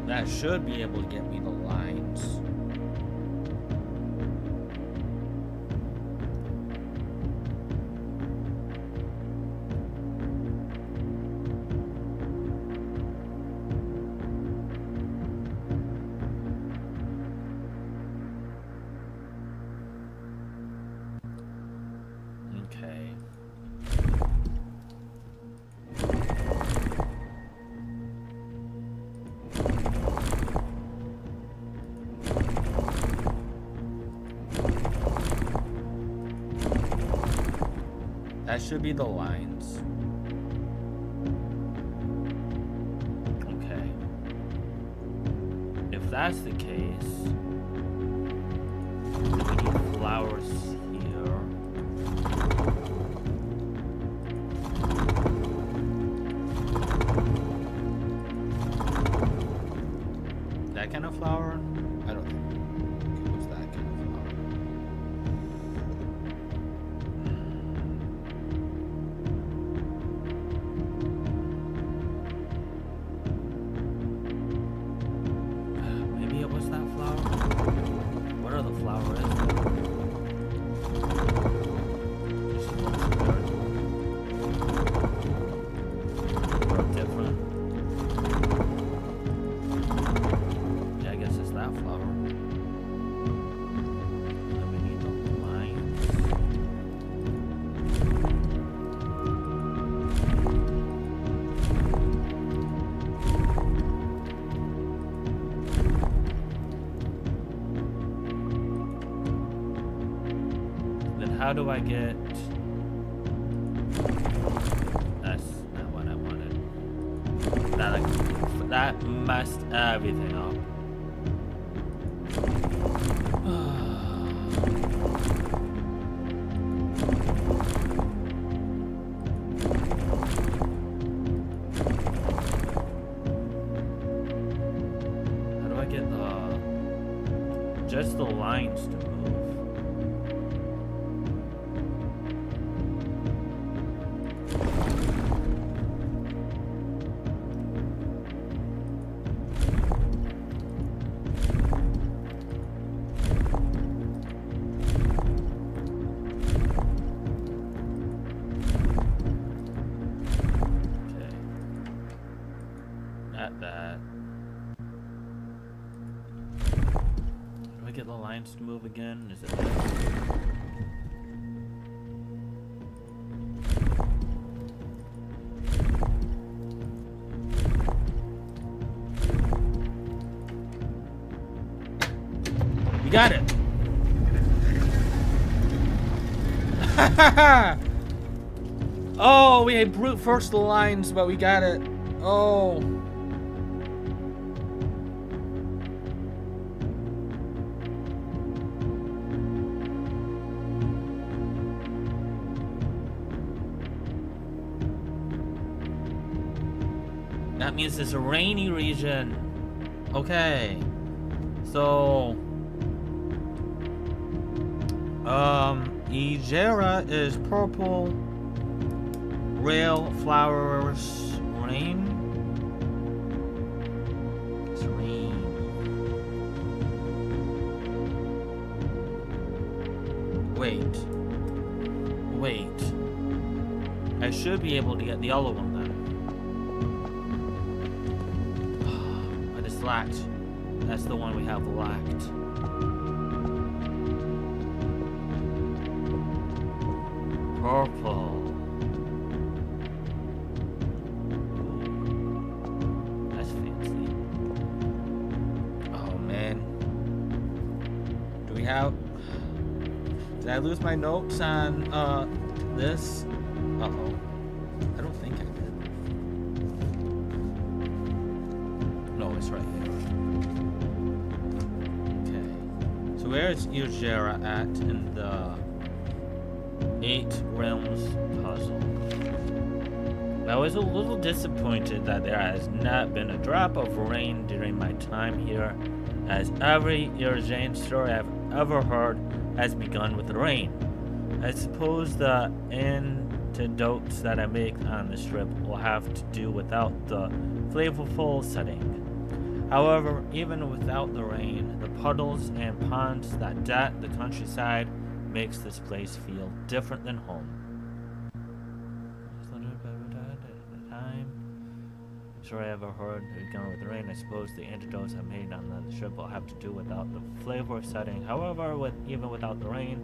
That should be able to get me the lines. Okay. That should be the lines. Okay. If that's the case, we need flowers here. That kind of flower? I don't think. What's that kind of flower? Maybe it was that flower? What other flower is that? Just looks weird. Or different. Yeah, I guess it's that flower. And then we need the lines. Then how do I get... That's not what I wanted. That messed everything up. How do I get just the lines to move? Okay. Not that. Do I get the lines to move again? Is it this? We got it! Oh, we had brute forced the lines, but we got it. Oh. That means it's a rainy region. Okay. So Vezara is purple, rail flowers, rain. It's rain. Wait. I should be able to get the other one then. But it's lacked. That's the one we have lacked. Purple. That's fancy. Oh man. Do we have... Did I lose my notes on this? Uh-oh. I don't think I did. No, it's right here. Okay. So where is Vezara at in the 8 Realms puzzle? I was a little disappointed that there has not been a drop of rain during my time here, as every Irjane story I've ever heard has begun with rain. I suppose the antidotes that I make on this trip will have to do without the flavorful setting. However, even without the rain, the puddles and ponds that dot the countryside makes this place feel different than home. Sure I ever heard begun with rain. I suppose the antidotes I made on the trip will have to do without the flavor setting. However, even without the rain,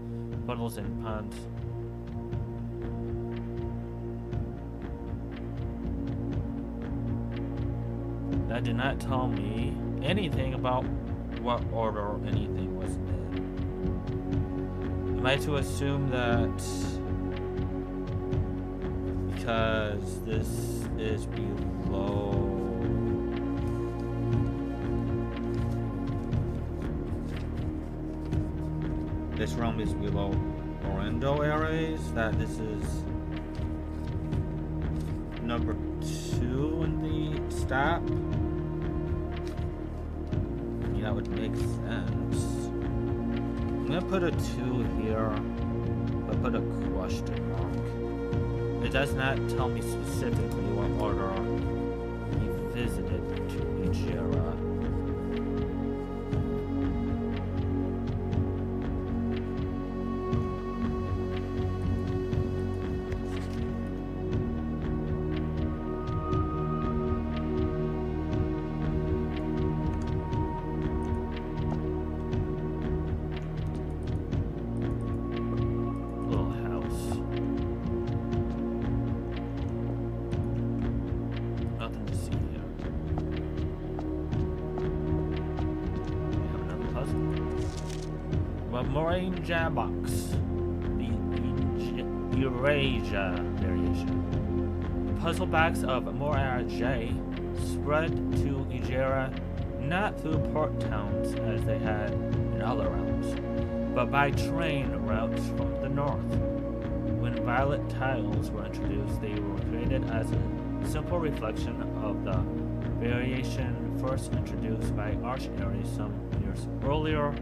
puddles and ponds. That did not tell me anything about what order anything was in. Am I to assume that because this is below this realm is below Orendo areas, that this is number 2 in the stop? Yeah, that would make sense. I'm gonna put a 2 here, but put a question mark. It does not tell me specifically what order he visited to Vezara. Moraija box, the Eurasia variation. The puzzle box of Moraija spread to Vezara not through port towns as they had in other realms, but by train routes from the north. When violet tiles were introduced, they were created as a simple reflection of the variation first introduced by Archary some years earlier.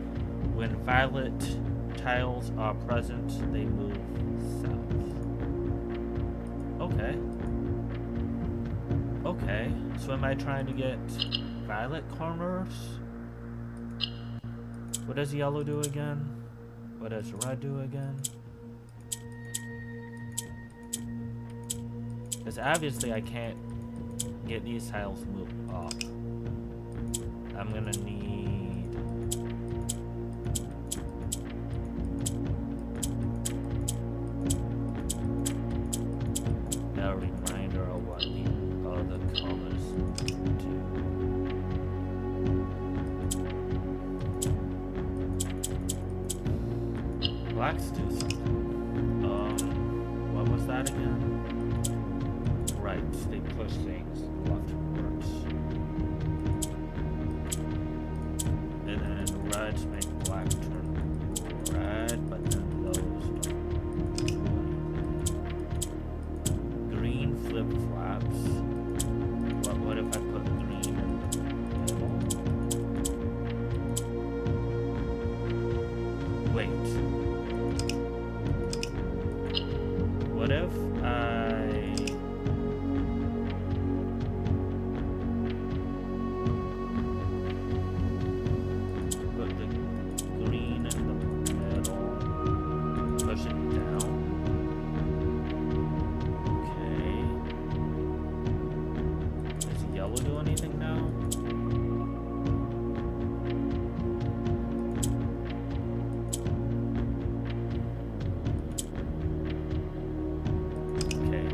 When violet tiles are present, they move south. Okay. Okay, so am I trying to get violet corners? What does yellow do again? What does red do again? Because obviously I can't get these tiles to move up. I'm gonna need a reminder of what the other colors do. Blacks do something. What was that again? Right, they push things leftwards. And then reds make black turn red, but then those don't. Green flip-flops. What if I put green in the middle? Wait. What if I put the green in the middle, push it down? Okay. Does yellow do anything now? Okay.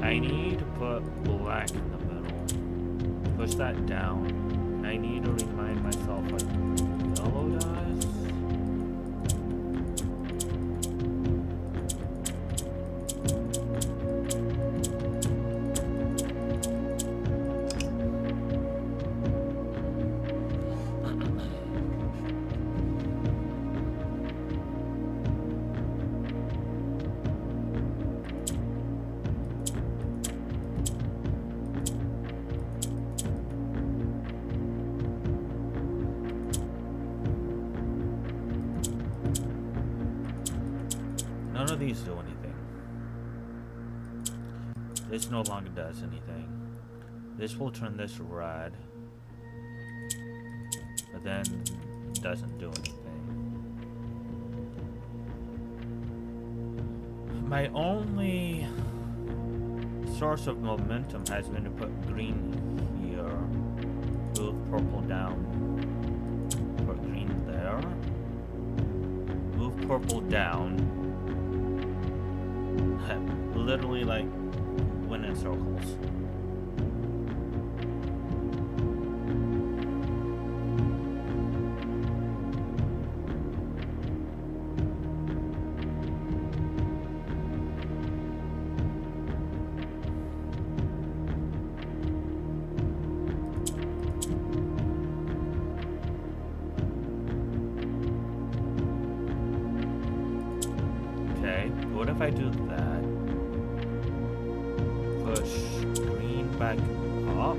I need to put black in the middle. Push that down. And I need to remind myself what yellow does. None of these do anything. This no longer does anything. This will turn this red. But then doesn't do anything. My only source of momentum has been to put green here. Move purple down. Put green there. Move purple down. Literally like went in circles. Okay, what if I do that? Push green back up.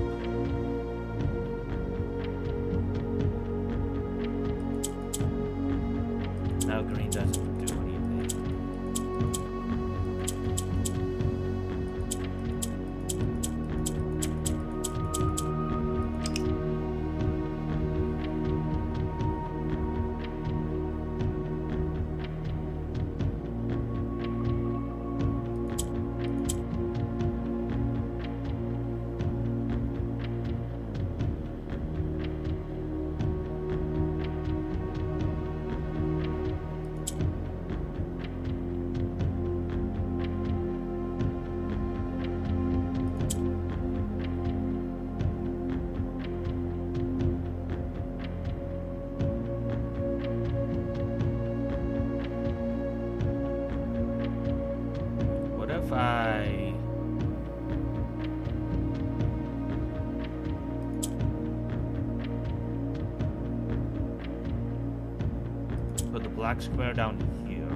Now green doesn't do anything. What if I put the black square down here?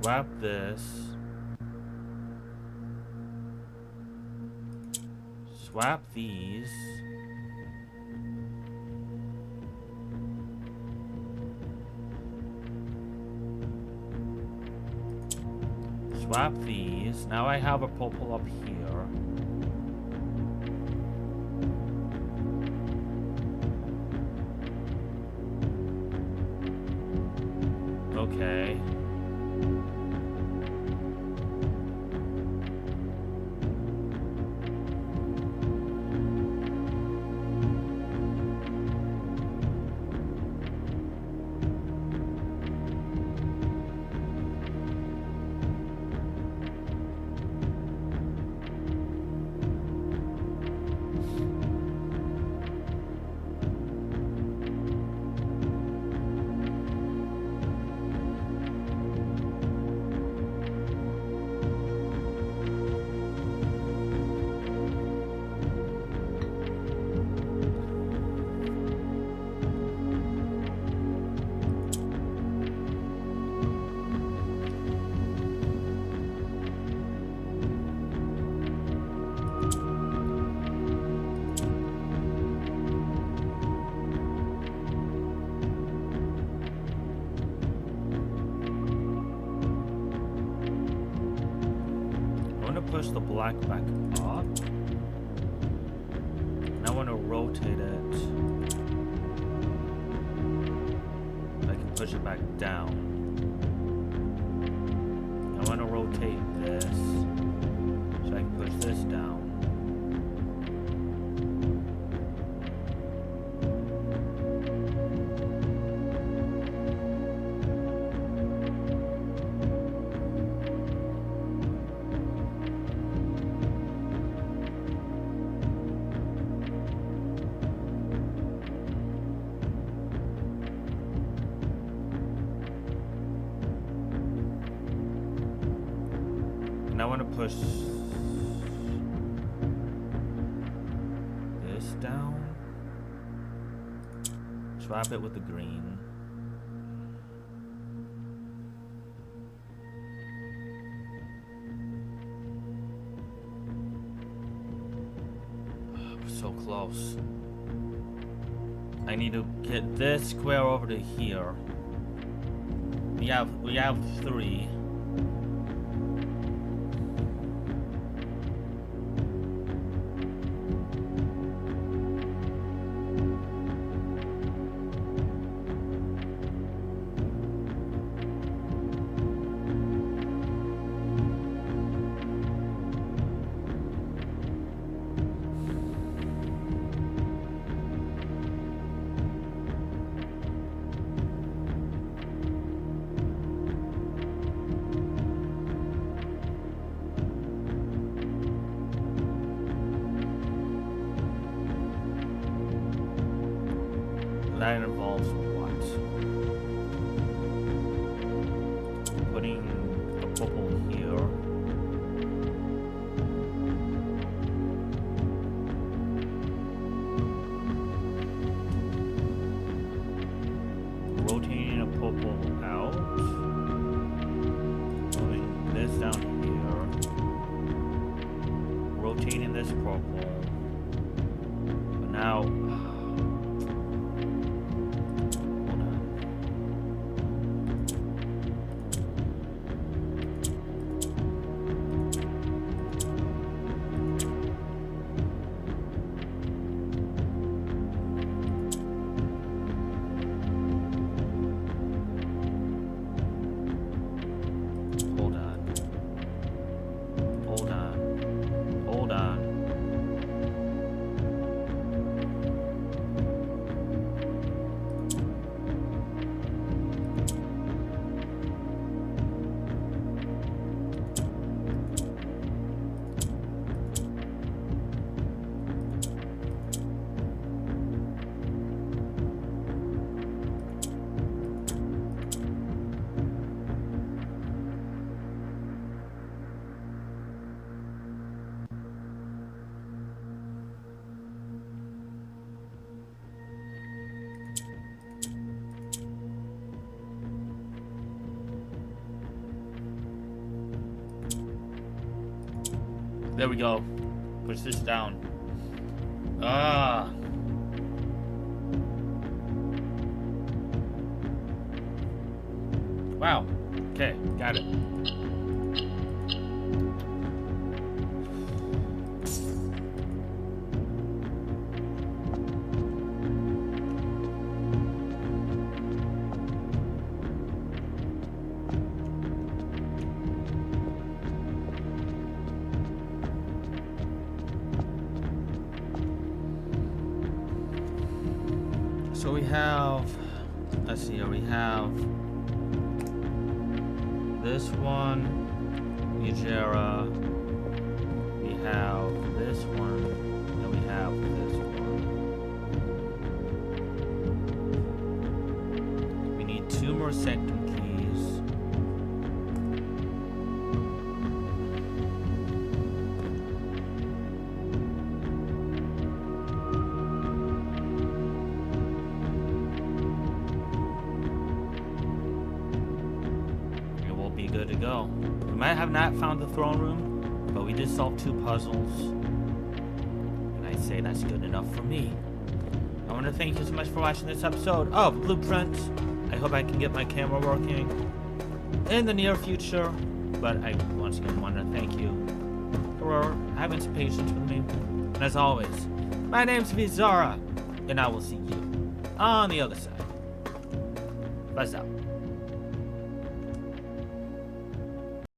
Swap this. Swap these. Swap these. Now I have a purple up here. Okay. Push the black back up. And I want to rotate it. I can push it back down. I want to rotate this so I can push this down. I want to push this down. Swap it with the green. so close. I need to get this square over to here. We have 3. That involves what? Putting the purple here. Rotating a purple out. Moving this down here. Rotating this purple. But now... There we go. Push this down. Ah. Wow. Okay, got it. So we have, let's see here, we have this one, Vezara, we have this one, and we have this one. We need 2 more sanctum keys. Be good to go. We might have not found the throne room, but we did solve 2 puzzles. And I'd say that's good enough for me. I want to thank you so much for watching this episode of Blueprint. I hope I can get my camera working in the near future. But I once again want to thank you for having some patience with me. And as always, my name's Vezara, and I will see you on the other side. Buzz out.